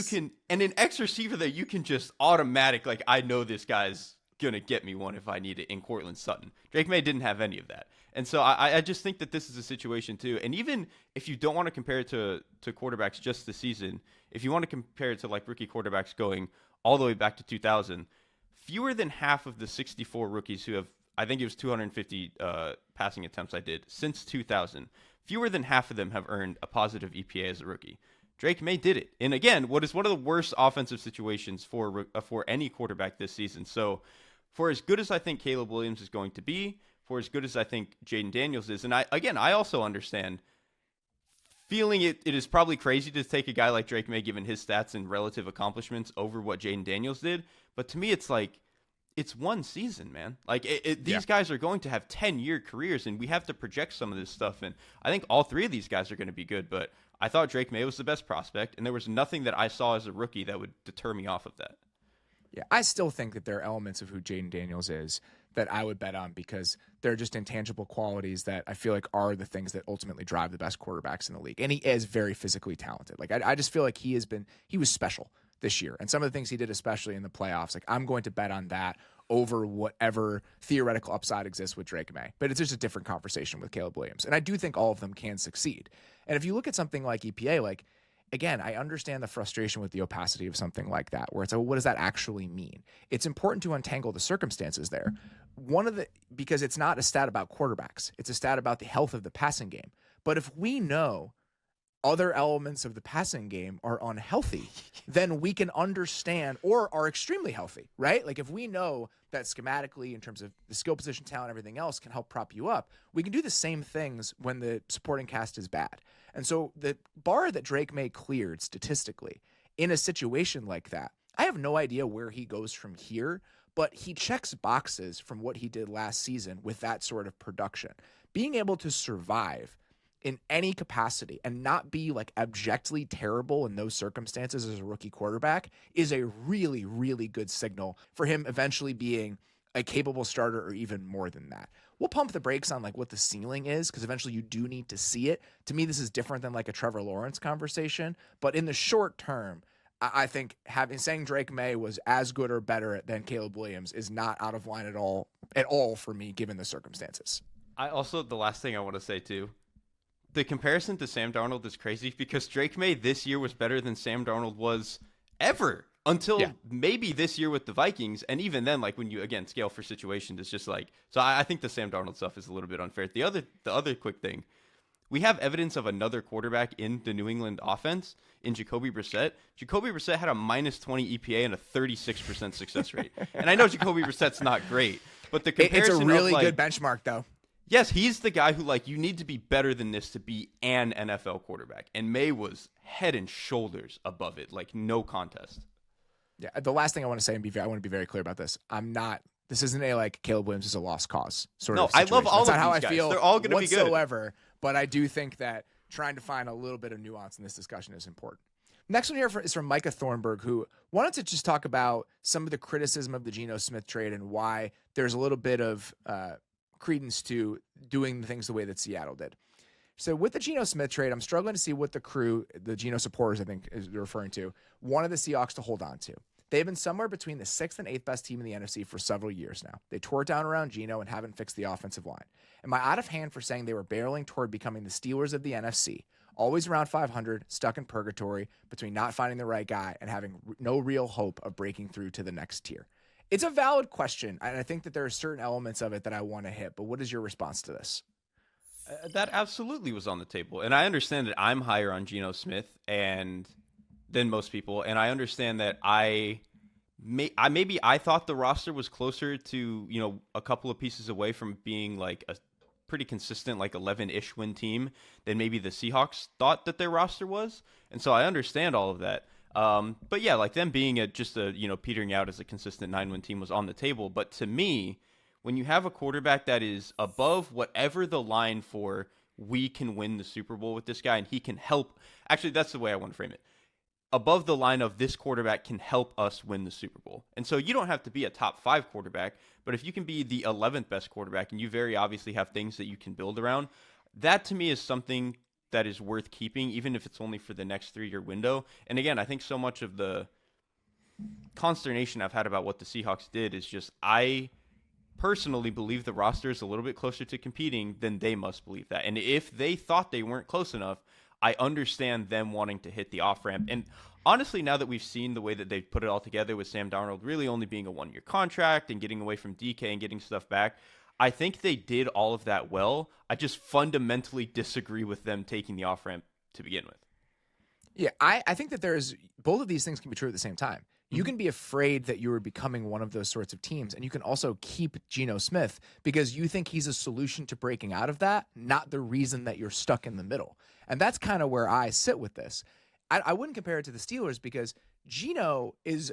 you can just automatic, like, I know this guy's gonna get me one if I need it, in Cortland Sutton. Drake May didn't have any of that. And so I just think that this is a situation too. And even if you don't want to compare it to quarterbacks just this season, if you want to compare it to like rookie quarterbacks going all the way back to 2000, fewer than half of the 64 rookies who have, I think it was 250 passing attempts I did since 2000, fewer than half of them have earned a positive EPA as a rookie. Drake May did it. And again, what is one of the worst offensive situations for any quarterback this season. So for as good as I think Caleb Williams is going to be, for as good as I think Jaden Daniels is, and I also understand feeling it is probably crazy to take a guy like Drake May, given his stats and relative accomplishments, over what Jaden Daniels did. But to me, it's like, it's one season, man. Like these guys are going to have 10-year careers, and we have to project some of this stuff. And I think all three of these guys are going to be good, but I thought Drake May was the best prospect, and there was nothing that I saw as a rookie that would deter me off of that. Yeah, I still think that there are elements of who Jaden Daniels is that I would bet on, because they're just intangible qualities that I feel like are the things that ultimately drive the best quarterbacks in the league. And he is very physically talented. Like I just feel like he was special this year. And some of the things he did, especially in the playoffs, like I'm going to bet on that over whatever theoretical upside exists with Drake May. But it's just a different conversation with Caleb Williams. And I do think all of them can succeed. And if you look at something like EPA, like, again, I understand the frustration with the opacity of something like that, where it's like, well, what does that actually mean? It's important to untangle the circumstances there. Because it's not a stat about quarterbacks. It's a stat about the health of the passing game. But if we know other elements of the passing game are unhealthy, then we can understand, or are extremely healthy, right? Like if we know that schematically, in terms of the skill position, talent, everything else can help prop you up, we can do the same things when the supporting cast is bad. And so the bar that Drake May cleared statistically in a situation like that, I have no idea where he goes from here, but he checks boxes from what he did last season with that sort of production. Being able to survive in any capacity and not be like abjectly terrible in those circumstances as a rookie quarterback is a really, really good signal for him eventually being a capable starter, or even more than that. We'll pump the brakes on like what the ceiling is, because eventually you do need to see it. To me, this is different than like a Trevor Lawrence conversation, but in the short term, I think saying Drake May was as good or better than Caleb Williams is not out of line at all for me, given the circumstances. The last thing I want to say too, the comparison to Sam Darnold is crazy, because Drake May this year was better than Sam Darnold was ever until maybe this year with the Vikings. And even then, like when you, again, scale for situations, it's just like, so I think the Sam Darnold stuff is a little bit unfair. The other quick thing, we have evidence of another quarterback in the New England offense in Jacoby Brissett. Jacoby Brissett had a -20 EPA and a 36% success rate. And I know Jacoby Brissett's not great, but the comparison, it's a really good benchmark though. Yes, he's the guy who, like, you need to be better than this to be an NFL quarterback. And May was head and shoulders above it, like no contest. Yeah, the last thing I want to say, and I want to be very clear about this. This isn't a like Caleb Williams is a lost cause sort of situation. I love all That's of not how these I guys. feel They're all going to be good whatsoever. But I do think that trying to find a little bit of nuance in this discussion is important. Next one here is from Micah Thornburg, who wanted to just talk about some of the criticism of the Geno Smith trade and why there's a little bit of credence to doing things the way that Seattle did. So with the Geno Smith trade, I'm struggling to see what the crew, the Geno supporters, I think is referring to, wanted the Seahawks to hold on to. They've been somewhere between the 6th and 8th best team in the NFC for several years now. They tore it down around Geno and haven't fixed the offensive line. Am I out of hand for saying they were barreling toward becoming the Steelers of the NFC? Always around 500, stuck in purgatory between not finding the right guy and having no real hope of breaking through to the next tier. It's a valid question, and I think that there are certain elements of it that I want to hit, but what is your response to this? That absolutely was on the table. And I understand that I'm higher on Geno Smith than most people. And I understand that I thought the roster was closer to, a couple of pieces away from being like a pretty consistent, like 11-ish win team than maybe the Seahawks thought that their roster was. And so I understand all of that. But yeah, like them being petering out as a consistent 9-win team was on the table. But to me, when you have a quarterback that is above whatever the line for we can win the Super Bowl with this guy and he can help, actually that's the way I want to frame it, above the line of this quarterback can help us win the Super Bowl. And so you don't have to be a top 5 quarterback, but if you can be the 11th best quarterback and you very obviously have things that you can build around, that to me is something that is worth keeping, even if it's only for the next 3-year window. And again, I think so much of the consternation I've had about what the Seahawks did is just I personally believe the roster is a little bit closer to competing than they must believe that. And if they thought they weren't close enough, I understand them wanting to hit the off-ramp. And honestly, now that we've seen the way that they've put it all together with Sam Darnold really only being a 1-year contract and getting away from DK and getting stuff back, I think they did all of that well. I just fundamentally disagree with them taking the off-ramp to begin with. Yeah, I think that there's both of these things can be true at the same time. You can be afraid that you are becoming one of those sorts of teams, and you can also keep Geno Smith because you think he's a solution to breaking out of that, not the reason that you're stuck in the middle. And that's kind of where I sit with this. I wouldn't compare it to the Steelers because Geno is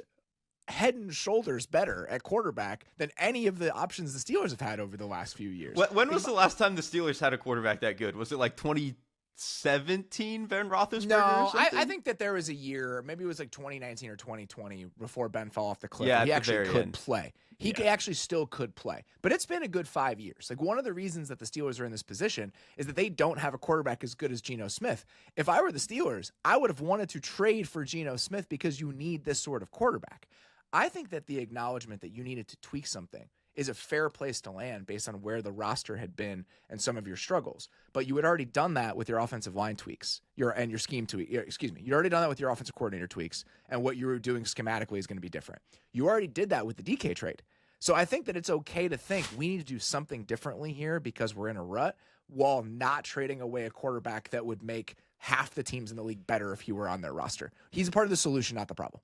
head and shoulders better at quarterback than any of the options the Steelers have had over the last few years. When was the last time the Steelers had a quarterback that good? Was it like 2017 Ben Roethlisberger? No, I think that there was a year, maybe it was like 2019 or 2020 before Ben fell off the cliff. Yeah, he actually could end. Play. He actually still could play. But it's been a good 5 years. Like one of the reasons that the Steelers are in this position is that they don't have a quarterback as good as Geno Smith. If I were the Steelers, I would have wanted to trade for Geno Smith because you need this sort of quarterback. I think that the acknowledgement that you needed to tweak something is a fair place to land based on where the roster had been and some of your struggles. But you had already done that with your offensive line tweaks, your scheme tweak. You'd already done that with your offensive coordinator tweaks, and what you were doing schematically is going to be different. You already did that with the DK trade. So I think that it's okay to think we need to do something differently here because we're in a rut while not trading away a quarterback that would make half the teams in the league better if he were on their roster. He's a part of the solution, not the problem.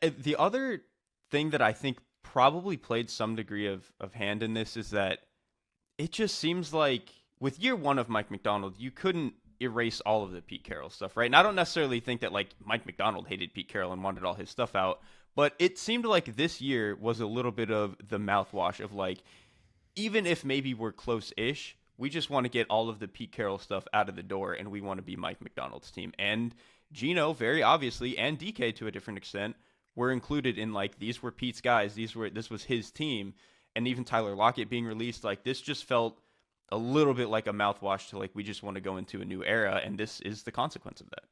The other thing that I think probably played some degree of hand in this is that it just seems like with year 1 of Mike Macdonald, you couldn't erase all of the Pete Carroll stuff, right? And I don't necessarily think that like Mike Macdonald hated Pete Carroll and wanted all his stuff out, but it seemed like this year was a little bit of the mouthwash of like, even if maybe we're close-ish, we just want to get all of the Pete Carroll stuff out of the door and we want to be Mike Macdonald's team. And Geno, very obviously, and DK to a different extent, were included in like these were Pete's guys, this was his team, and even Tyler Lockett being released, like this just felt a little bit like a mouthwash to like we just want to go into a new era, and this is the consequence of that.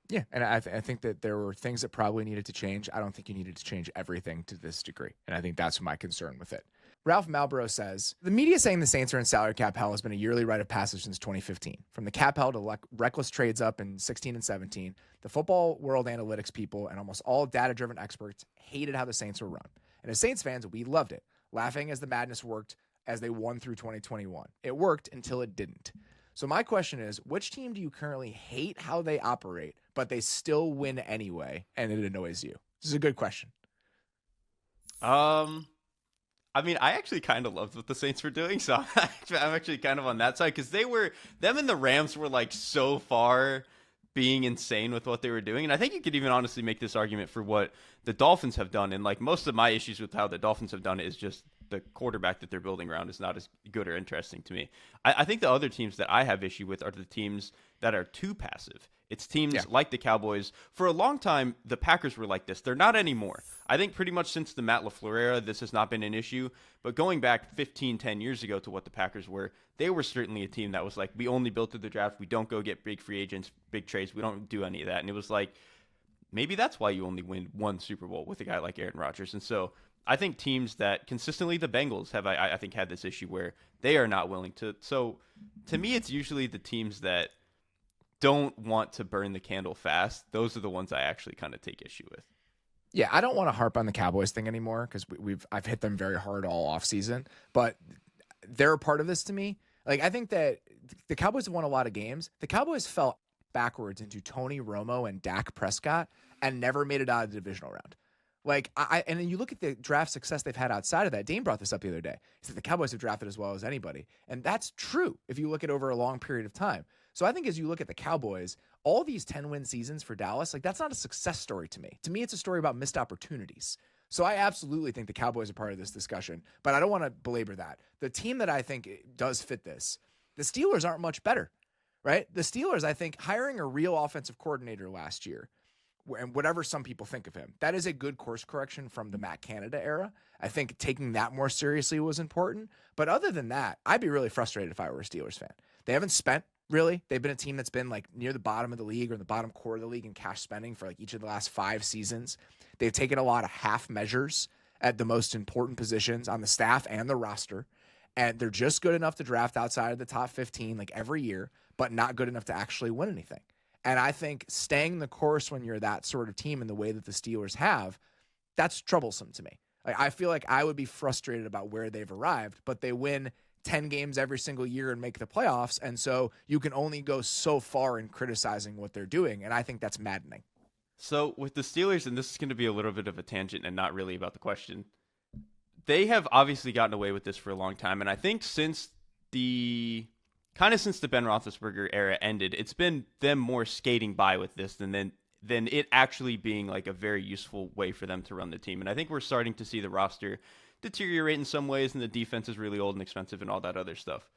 Yeah, and I think that there were things that probably needed to change. I don't think you needed to change everything to this degree, and I think that's my concern with it. Ralph Malborough says, the media saying the Saints are in salary cap hell has been a yearly rite of passage since 2015. From the cap hell to reckless trades up in 16 and 17, the football world analytics people and almost all data-driven experts hated how the Saints were run. And as Saints fans, we loved it, laughing as the madness worked as they won through 2021. It worked until it didn't. So my question is, which team do you currently hate how they operate, but they still win anyway, and it annoys you? This is a good question. I mean, I actually kind of loved what the Saints were doing, so I'm actually kind of on that side because them and the Rams were like so far being insane with what they were doing. And I think you could even honestly make this argument for what the Dolphins have done. And like most of my issues with how the Dolphins have done it is just the quarterback that they're building around is not as good or interesting to me. I think the other teams that I have issue with are the teams that are too passive. It's teams Yeah. like the Cowboys. For a long time, the Packers were like this. They're not anymore. I think pretty much since the Matt LaFleur era, this has not been an issue. But going back 15, 10 years ago to what the Packers were, they were certainly a team that was like, we only built through the draft. We don't go get big free agents, big trades. We don't do any of that. And it was like, maybe that's why you only win one Super Bowl with a guy like Aaron Rodgers. And so I think teams that consistently, the Bengals have, I think, had this issue where they are not willing to. So to me, it's usually the teams that don't want to burn the candle fast. Those are the ones I actually kind of take issue with. Yeah, I don't want to harp on the Cowboys thing anymore because I've hit them very hard all offseason, but they're a part of this to me. Like, I think that the Cowboys have won a lot of games. The Cowboys fell backwards into Tony Romo and Dak Prescott and never made it out of the divisional round. Like, and then you look at the draft success they've had outside of that. Dane brought this up the other day. He said the Cowboys have drafted as well as anybody. And that's true if you look at over a long period of time. So I think as you look at the Cowboys, all these 10-win seasons for Dallas, like, that's not a success story to me. To me, it's a story about missed opportunities. So I absolutely think the Cowboys are part of this discussion, but I don't want to belabor that. The team that I think does fit this, the Steelers aren't much better, right? The Steelers, I think, hiring a real offensive coordinator last year, and whatever some people think of him, that is a good course correction from the Matt Canada era. I think taking that more seriously was important. But other than that, I'd be really frustrated if I were a Steelers fan. They haven't spent, really. They've been a team that's been like near the bottom of the league or in the bottom core of the league in cash spending for like each of the last 5 seasons. They've taken a lot of half measures at the most important positions on the staff and the roster. And they're just good enough to draft outside of the top 15 like every year, but not good enough to actually win anything. And I think staying the course when you're that sort of team in the way that the Steelers have, that's troublesome to me. Like, I feel like I would be frustrated about where they've arrived, but they win 10 games every single year and make the playoffs. And so you can only go so far in criticizing what they're doing. And I think that's maddening. So with the Steelers, and this is going to be a little bit of a tangent and not really about the question, they have obviously gotten away with this for a long time. And I think since the Ben Roethlisberger era ended, it's been them more skating by with this than it actually being like a very useful way for them to run the team. And I think we're starting to see the roster deteriorate in some ways, and the defense is really old and expensive and all that other stuff.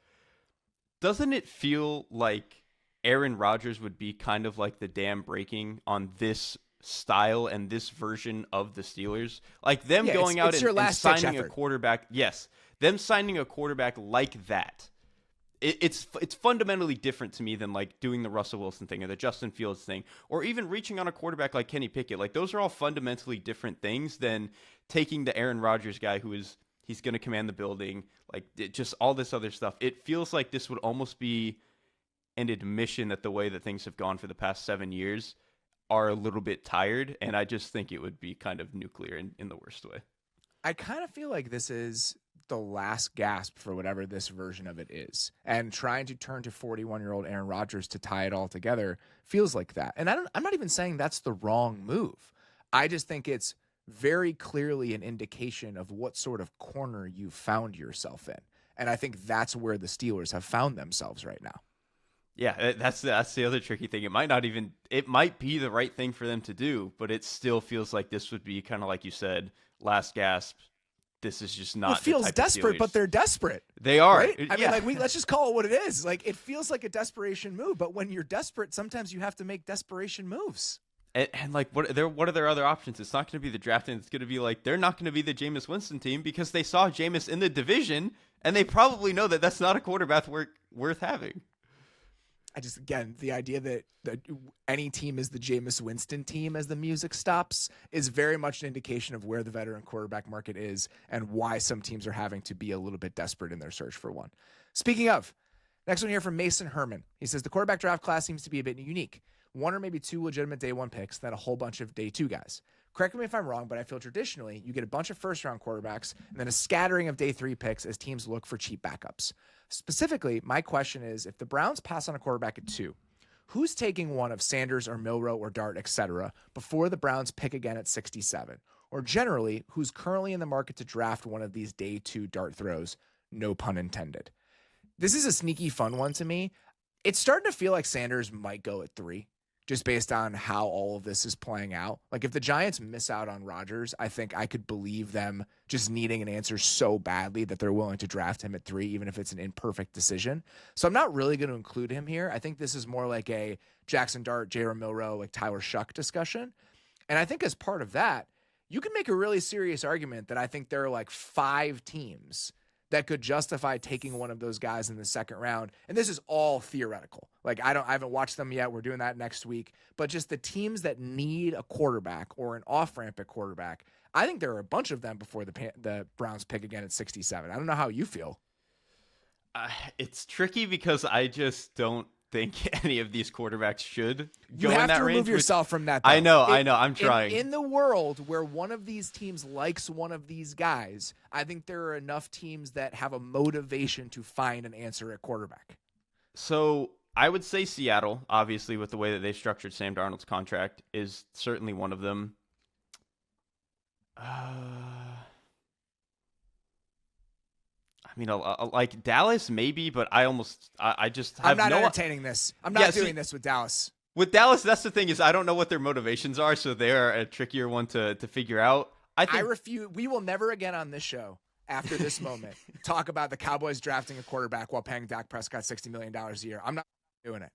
Doesn't it feel like Aaron Rodgers would be kind of like the dam breaking on this style and this version of the Steelers? Like them going out and signing a quarterback. Yes, them signing a quarterback like that. It's fundamentally different to me than like doing the Russell Wilson thing or the Justin Fields thing, or even reaching on a quarterback like Kenny Pickett. Like, those are all fundamentally different things than taking the Aaron Rodgers guy he's going to command the building, like just all this other stuff. It feels like this would almost be an admission that the way that things have gone for the past 7 years are a little bit tired, and I just think it would be kind of nuclear in the worst way. I kind of feel like this is the last gasp for whatever this version of it is. And trying to turn to 41-year-old Aaron Rodgers to tie it all together feels like that. And I'm not even saying that's the wrong move. I just think it's very clearly an indication of what sort of corner you found yourself in. And I think that's where the Steelers have found themselves right now. Yeah, that's the other tricky thing. It might be the right thing for them to do, but it still feels like this would be kind of like you said, last gasp. This is just not. It feels desperate, but they're desperate. They are. Right? I mean, like, let's just call it what it is. Like, it feels like a desperation move, but when you're desperate, sometimes you have to make desperation moves. And like, what are their other options? It's not going to be the drafting. It's going to be like, they're not going to be the Jameis Winston team because they saw Jameis in the division, and they probably know that that's not a quarterback worth having. Again, the idea that any team is the Jameis Winston team as the music stops is very much an indication of where the veteran quarterback market is and why some teams are having to be a little bit desperate in their search for one. Speaking of, next one here from Mason Herman. He says, the quarterback draft class seems to be a bit unique. 1 or maybe 2 legitimate day 1 picks, then a whole bunch of day 2 guys. Correct me if I'm wrong, but I feel traditionally you get a bunch of first-round quarterbacks and then a scattering of day 3 picks as teams look for cheap backups. Specifically, my question is, if the Browns pass on a quarterback at 2, who's taking one of Sanders or Milroe or Dart, etc., before the Browns pick again at 67? Or generally, who's currently in the market to draft one of these day 2 dart throws? No pun intended. This is a sneaky fun one to me. It's starting to feel like Sanders might go at 3. just based on how all of this is playing out. Like if the Giants miss out on Rodgers, I think I could believe them just needing an answer so badly that they're willing to draft him at 3, even if it's an imperfect decision. So I'm not really going to include him here. I think this is more like a Jackson Dart, J.R. Milroe, like Tyler Shuck discussion. And I think as part of that, you can make a really serious argument that I think there are like 5 teams that could justify taking one of those guys in the second round. And this is all theoretical. Like I haven't watched them yet. We're doing that next week. But just the teams that need a quarterback or an off-ramp at quarterback, I think there are a bunch of them before the Browns pick again at 67. I don't know how you feel. It's tricky because I just don't think any of these quarterbacks should go in that range. You have to remove yourself from that, though. I know. I'm trying. In the world where one of these teams likes one of these guys, I think there are enough teams that have a motivation to find an answer at quarterback. So I would say Seattle, obviously, with the way that they structured Sam Darnold's contract, is certainly one of them. I mean, like Dallas, maybe, but I just have I'm not entertaining this. I'm not doing this with Dallas. With Dallas, that's the thing is I don't know what their motivations are, so they are a trickier one to figure out. I refuse. We will never again on this show after this moment talk about the Cowboys drafting a quarterback while paying Dak Prescott $60 million a year. I'm not doing it.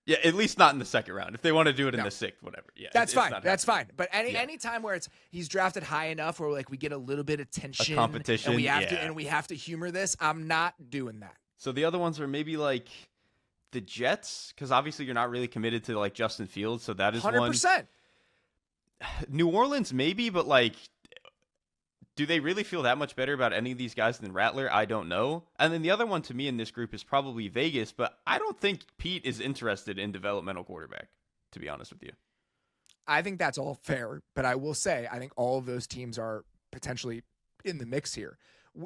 Yeah, at least not in the second round. If they want to do it in the 6th, whatever. Yeah, that's fine. That's fine. But any time where he's drafted high enough where like we get a little bit of tension, a competition, and we have to humor this, I'm not doing that. So the other ones are maybe like the Jets, because obviously you're not really committed to like Justin Fields, so that is 100%. one. New Orleans, maybe, but like, do they really feel that much better about any of these guys than Rattler? I don't know. And then the other one to me in this group is probably Vegas, but I don't think Pete is interested in developmental quarterback, to be honest with you. I think that's all fair, but I will say I think all of those teams are potentially in the mix here.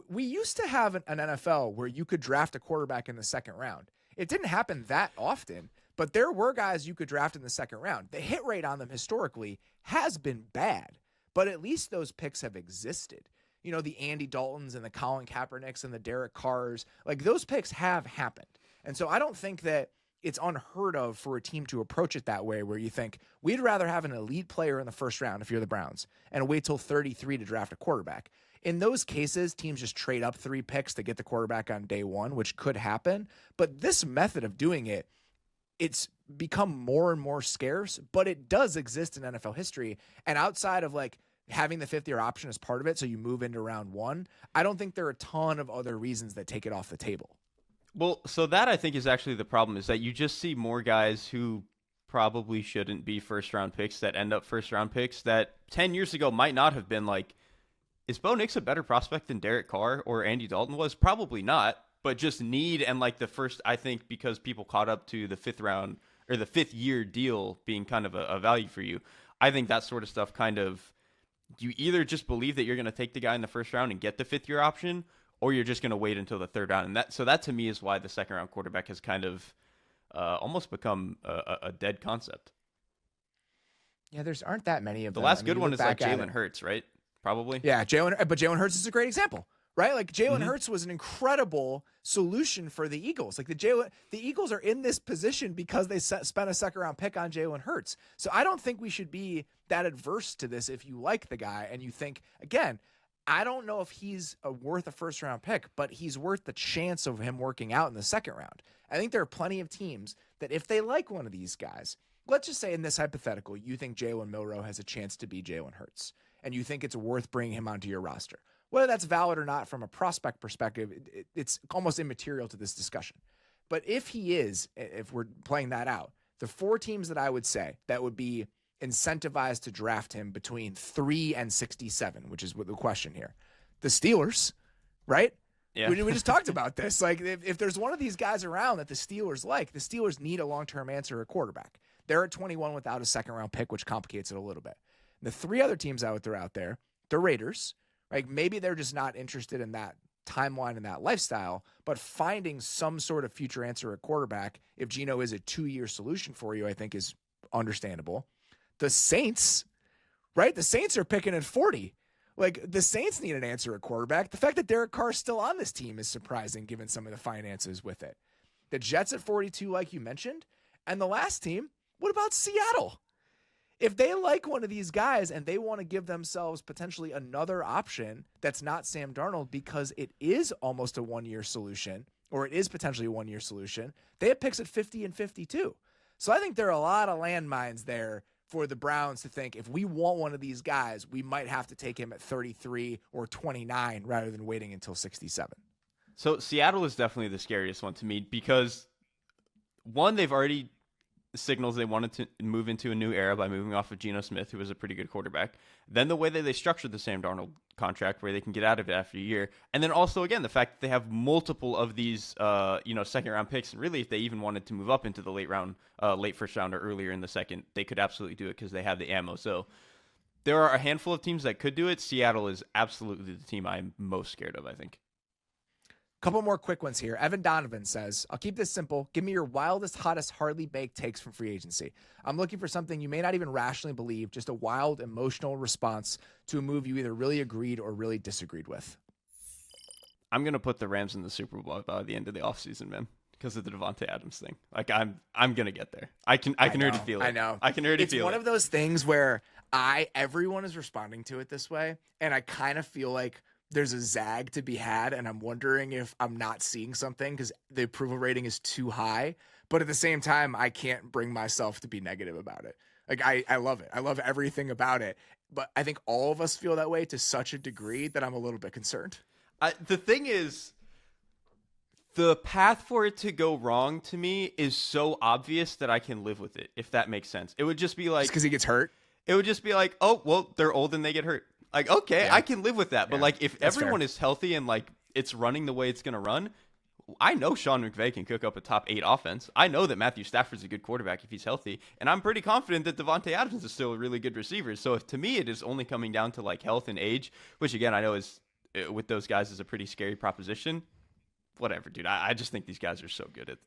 We used to have an NFL where you could draft a quarterback in the second round. It didn't happen that often, but there were guys you could draft in the second round. The hit rate on them historically has been bad. But at least those picks have existed. You know, the Andy Daltons and the Colin Kaepernicks and the Derek Carrs, like those picks have happened. And so I don't think that it's unheard of for a team to approach it that way where you think we'd rather have an elite player in the first round if you're the Browns and wait till 33 to draft a quarterback. In those cases, teams just trade up 3 picks to get the quarterback on day 1, which could happen. But this method of doing it, it's become more and more scarce, but it does exist in NFL history. And outside of like having the 5th-year option as part of it, so you move into round 1, I don't think there are a ton of other reasons that take it off the table. Well, so that I think is actually the problem, is that you just see more guys who probably shouldn't be first-round picks that end up first-round picks that 10 years ago might not have been like, is Bo Nix a better prospect than Derek Carr or Andy Dalton was? Probably not, but just need and like the first, I think because people caught up to the 5th round or the 5th-year deal being kind of a value for you. I think that sort of stuff kind of, you either just believe that you're going to take the guy in the first round and get the 5th-year option, or you're just going to wait until the 3rd round. And that to me is why the second-round quarterback has kind of almost become a dead concept. Yeah, aren't that many of them. The last good one is like Jalen Hurts, right? Probably. Yeah, but Jalen Hurts is a great example, right? Like Jalen Hurts was an incredible solution for the Eagles. Like the Eagles are in this position because they spent a second-round pick on Jalen Hurts. So I don't think we should be that adverse to this if you like the guy and you think, again, I don't know if he's worth a first-round pick, but he's worth the chance of him working out in the second round. I think there are plenty of teams that if they like one of these guys, let's just say in this hypothetical, you think Jalen Milroe has a chance to be Jalen Hurts, and you think it's worth bringing him onto your roster. Whether that's valid or not from a prospect perspective, it's almost immaterial to this discussion. But if he is, if we're playing that out, the 4 teams that I would say that would be incentivized to draft him between 3 and 67, which is what the question here. The Steelers, right? Yeah. We just talked about this. Like if there's one of these guys around that the Steelers like, the Steelers need a long-term answer at quarterback. They're at 21 without a second-round pick, which complicates it a little bit. The 3 other teams I would throw out there, the Raiders, right? Maybe they're just not interested in that timeline and that lifestyle, but finding some sort of future answer at quarterback, if Geno is a 2-year solution for you, I think is understandable. The Saints, right? The Saints are picking at 40. Like the Saints need an answer at quarterback. The fact that Derek Carr is still on this team is surprising given some of the finances with it. The Jets at 42, like you mentioned. And the last team, What about Seattle? If they like one of these guys and they want to give themselves potentially another option that's not Sam Darnold because it is almost a one-year solution, or it is potentially a one-year solution, they have picks at 50 and 52. So I think there are a lot of landmines there for the Browns to think if we want one of these guys, we might have to take him at 33 or 29 rather than waiting until 67. So Seattle is definitely the scariest one to me because, one, they've already signals they wanted to move into a new era by moving off of Geno Smith, who was a pretty good quarterback. Then the way that they structured the Sam Darnold contract, where they can get out of it after a year, and then also again the fact that they have multiple of these, second round picks. And really, if they even wanted to move up into the late first round or earlier in the second, they could absolutely do it because they have the ammo. So there are a handful of teams that could do it. Seattle is absolutely the team I'm most scared of, I think. Couple more quick ones here. Evan Donovan says, I'll keep this simple. Give me your wildest, hottest, hardly baked takes from free agency. I'm looking for something you may not even rationally believe, just a wild, emotional response to a move you either really agreed or really disagreed with. I'm going to put the Rams in the Super Bowl by the end of the offseason, man, because of the Devontae Adams thing. Like, I'm going to get there. I can already feel it. I know. I can already feel it. It's one of those things where everyone is responding to it this way, and I kind of feel like there's a zag to be had, and I'm wondering if I'm not seeing something because the approval rating is too high. But at the same time, I can't bring myself to be negative about it. Like, I love it. I love everything about it. But I think all of us feel that way to such a degree that I'm a little bit concerned. The thing is, the path for it to go wrong to me is so obvious that I can live with it, if that makes sense. It would just be like... because he gets hurt? It would just be like, oh, well, they're old and they get hurt. Like, okay, yeah. I can live with that. But, like, if everyone is healthy and, like, it's running the way it's going to run, I know Sean McVay can cook up a top 8 offense. I know that Matthew Stafford's a good quarterback if he's healthy. And I'm pretty confident that Devontae Adams is still a really good receiver. So, if to me it is only coming down to, like, health and age, which, again, I know is with those guys is a pretty scary proposition. Whatever, dude. I just think these guys are so good.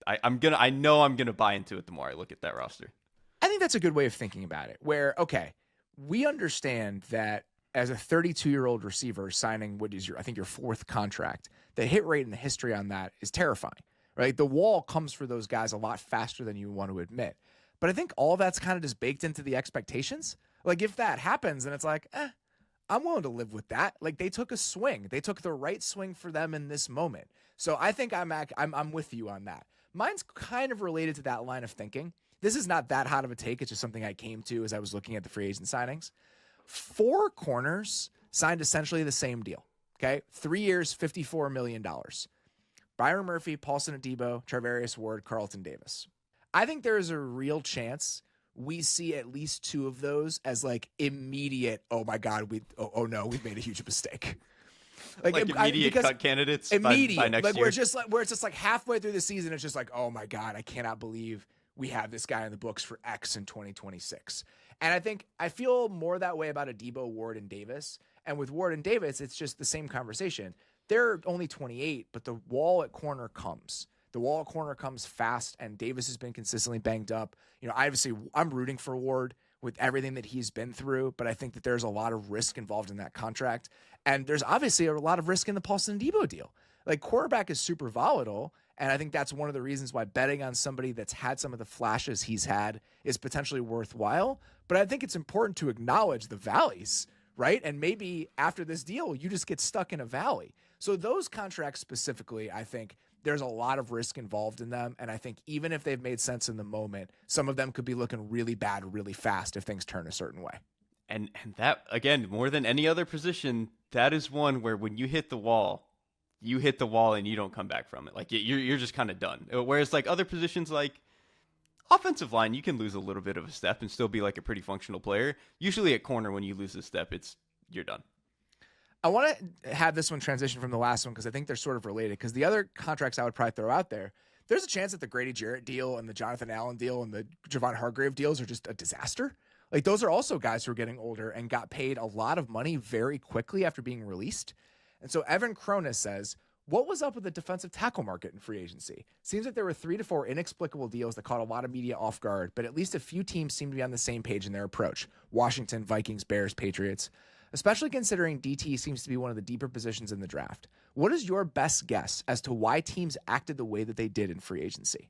I know I'm going to buy into it the more I look at that roster. I think that's a good way of thinking about it, where, okay, we understand that as a 32-year-old receiver signing what is your 4th contract, the hit rate and the history on that is terrifying, right? The wall comes for those guys a lot faster than you want to admit. But I think all that's kind of just baked into the expectations. Like, if that happens, then it's like, I'm willing to live with that. Like, they took a swing. They took the right swing for them in this moment. So I think I'm with you on that. Mine's kind of related to that line of thinking. This is not that hot of a take. It's just something I came to as I was looking at the free agent signings. 4 corners signed essentially the same deal. Okay. 3 years, $54 million. Byron Murphy, Paulson Adebo, Charvarius Ward, Carlton Davis. I think there is a real chance we see at least 2 of those as like immediate, oh my God, we've made a huge mistake. Like immediate cut candidates immediate, by next like year. Where it's just like halfway through the season, it's just like, oh my God, I cannot believe we have this guy in the books for X in 2026. And I feel more that way about Adebo, Ward, and Davis. And with Ward and Davis, it's just the same conversation. They're only 28, but the wall at corner comes. The wall at corner comes fast, and Davis has been consistently banged up. You know, obviously, I'm rooting for Ward with everything that he's been through, but I think that there's a lot of risk involved in that contract. And there's obviously a lot of risk in the Paulson Adebo deal. Like, quarterback is super volatile, and I think that's one of the reasons why betting on somebody that's had some of the flashes he's had is potentially worthwhile. But I think it's important to acknowledge the valleys, right? And maybe after this deal, you just get stuck in a valley. So those contracts specifically, I think there's a lot of risk involved in them. And I think even if they've made sense in the moment, some of them could be looking really bad really fast if things turn a certain way. And that, again, more than any other position, that is one where when you hit the wall and you don't come back from it. Like, you're just kind of done. Whereas, like, other positions like offensive line, you can lose a little bit of a step and still be like a pretty functional player. Usually at corner, when you lose a step, you're done. I want to have this one transition from the last one because I think they're sort of related. Because the other contracts I would probably throw out there's a chance that the Grady Jarrett deal and the Jonathan Allen deal and the Javon Hargrave deals are just a disaster. Like, those are also guys who are getting older and got paid a lot of money very quickly after being released. And so Evan Cronus says, what was up with the defensive tackle market in free agency? Seems like there were 3 to 4 inexplicable deals that caught a lot of media off guard, but at least a few teams seem to be on the same page in their approach. Washington, Vikings, Bears, Patriots. Especially considering DT seems to be one of the deeper positions in the draft. What is your best guess as to why teams acted the way that they did in free agency?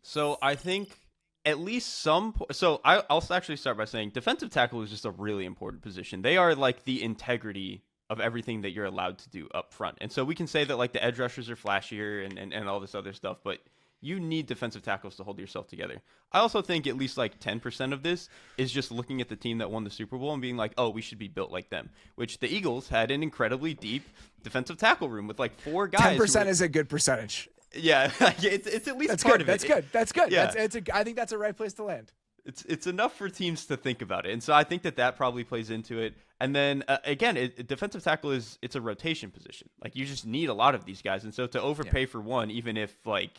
So I think at least some. So I'll actually start by saying defensive tackle is just a really important position. They are like the integrity of everything that you're allowed to do up front. And so we can say that like the edge rushers are flashier and all this other stuff, but you need defensive tackles to hold yourself together. I also think at least like 10% of this is just looking at the team that won the Super Bowl and being like, oh, we should be built like them, which the Eagles had an incredibly deep defensive tackle room with like 4 guys. 10% is a good percentage. Yeah, it's at least that's part good. of That's it. Good. That's good. Yeah. I think that's a right place to land. It's enough for teams to think about it, and so I think that probably plays into it. And then again, defensive tackle it's a rotation position. Like you just need a lot of these guys, and so to overpay for one, even if like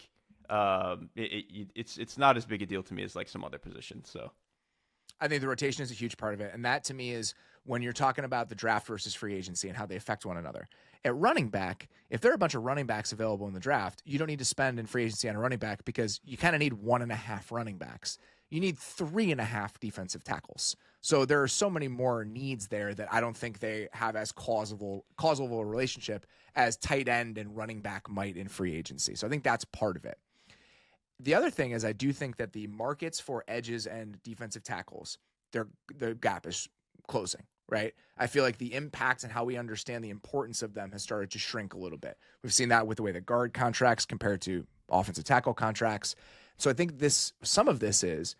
it's not as big a deal to me as like some other positions. So I think the rotation is a huge part of it, and that to me is when you're talking about the draft versus free agency and how they affect one another. At running back, if there are a bunch of running backs available in the draft, you don't need to spend in free agency on a running back because you kind of need 1.5 running backs. You need 3.5 defensive tackles. So there are so many more needs there that I don't think they have as causal a relationship as tight end and running back might in free agency. So I think that's part of it. The other thing is I do think that the markets for edges and defensive tackles, the gap is closing, right? I feel like the impact and how we understand the importance of them has started to shrink a little bit. We've seen that with the way the guard contracts compared to offensive tackle contracts. So I think some of this is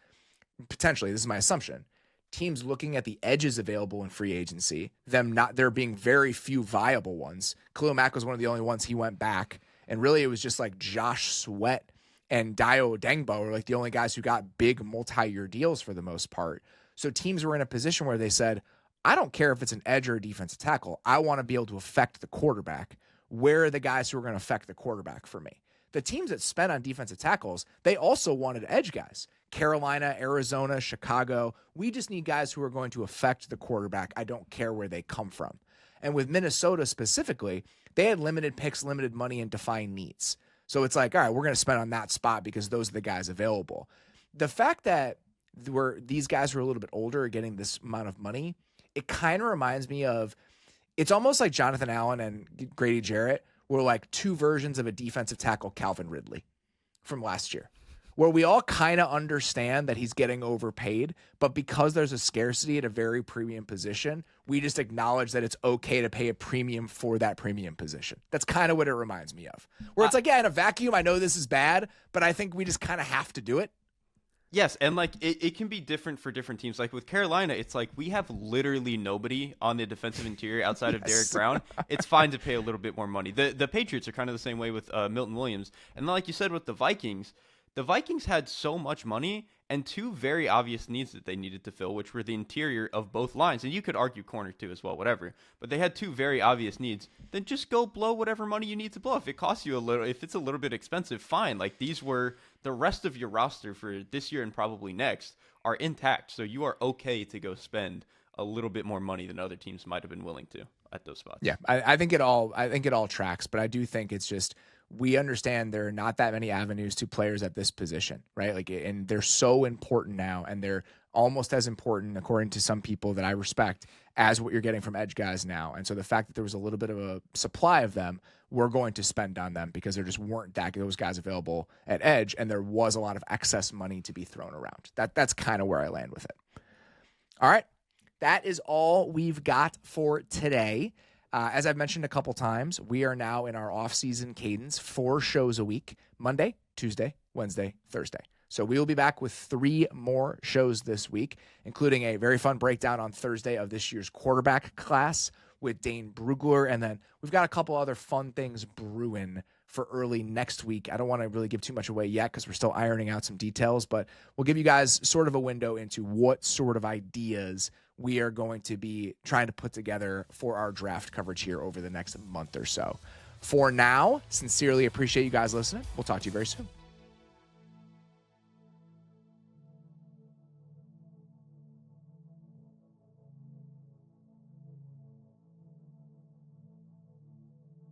potentially, this is my assumption, teams looking at the edges available in free agency, there being very few viable ones. Khalil Mack was one of the only ones he went back. And really it was just like Josh Sweat and Dio Dengbo were like the only guys who got big multi-year deals for the most part. So teams were in a position where they said, I don't care if it's an edge or a defensive tackle. I want to be able to affect the quarterback. Where are the guys who are going to affect the quarterback for me? The teams that spent on defensive tackles, they also wanted edge guys. Carolina, Arizona, Chicago. We just need guys who are going to affect the quarterback. I don't care where they come from. And with Minnesota specifically, they had limited picks, limited money, and defined needs. So it's like, all right, we're going to spend on that spot because those are the guys available. The fact that these guys were a little bit older getting this amount of money, it kind of reminds me of, it's almost like Jonathan Allen and Grady Jarrett were like 2 versions of a defensive tackle Calvin Ridley from last year, where we all kind of understand that he's getting overpaid, but because there's a scarcity at a very premium position, we just acknowledge that it's okay to pay a premium for that premium position. That's kind of what it reminds me of. Where it's like, yeah, in a vacuum, I know this is bad, but I think we just kind of have to do it. Yes, and like it can be different for different teams. Like with Carolina, it's like we have literally nobody on the defensive interior outside of Derrick Brown. It's fine to pay a little bit more money. The Patriots are kind of the same way with Milton Williams. And like you said with the Vikings had so much money and 2 very obvious needs that they needed to fill, which were the interior of both lines. And you could argue corner too as well, whatever. But they had 2 very obvious needs. Then just go blow whatever money you need to blow. If it costs you a little, if it's a little bit expensive, fine. Like these were the rest of your roster for this year and probably next are intact. So you are okay to go spend a little bit more money than other teams might have been willing to at those spots. Yeah, I think it all tracks, but I do think it's just, we understand there are not that many avenues to players at this position, right? Like, and they're so important now, and they're almost as important, according to some people that I respect, as what you're getting from edge guys now. And so the fact that there was a little bit of a supply of them, we're going to spend on them because there just weren't those guys available at edge, and there was a lot of excess money to be thrown around. That's kind of where I land with it. All right, that is all we've got for today. As I've mentioned a couple times, we are now in our off-season cadence, 4 shows a week, Monday, Tuesday, Wednesday, Thursday. So we will be back with 3 more shows this week, including a very fun breakdown on Thursday of this year's quarterback class with Dane Brugler. And then we've got a couple other fun things brewing for early next week. I don't want to really give too much away yet because we're still ironing out some details, but we'll give you guys sort of a window into what sort of ideas we are going to be trying to put together for our draft coverage here over the next month or so. For now, sincerely appreciate you guys listening. We'll talk to you very soon.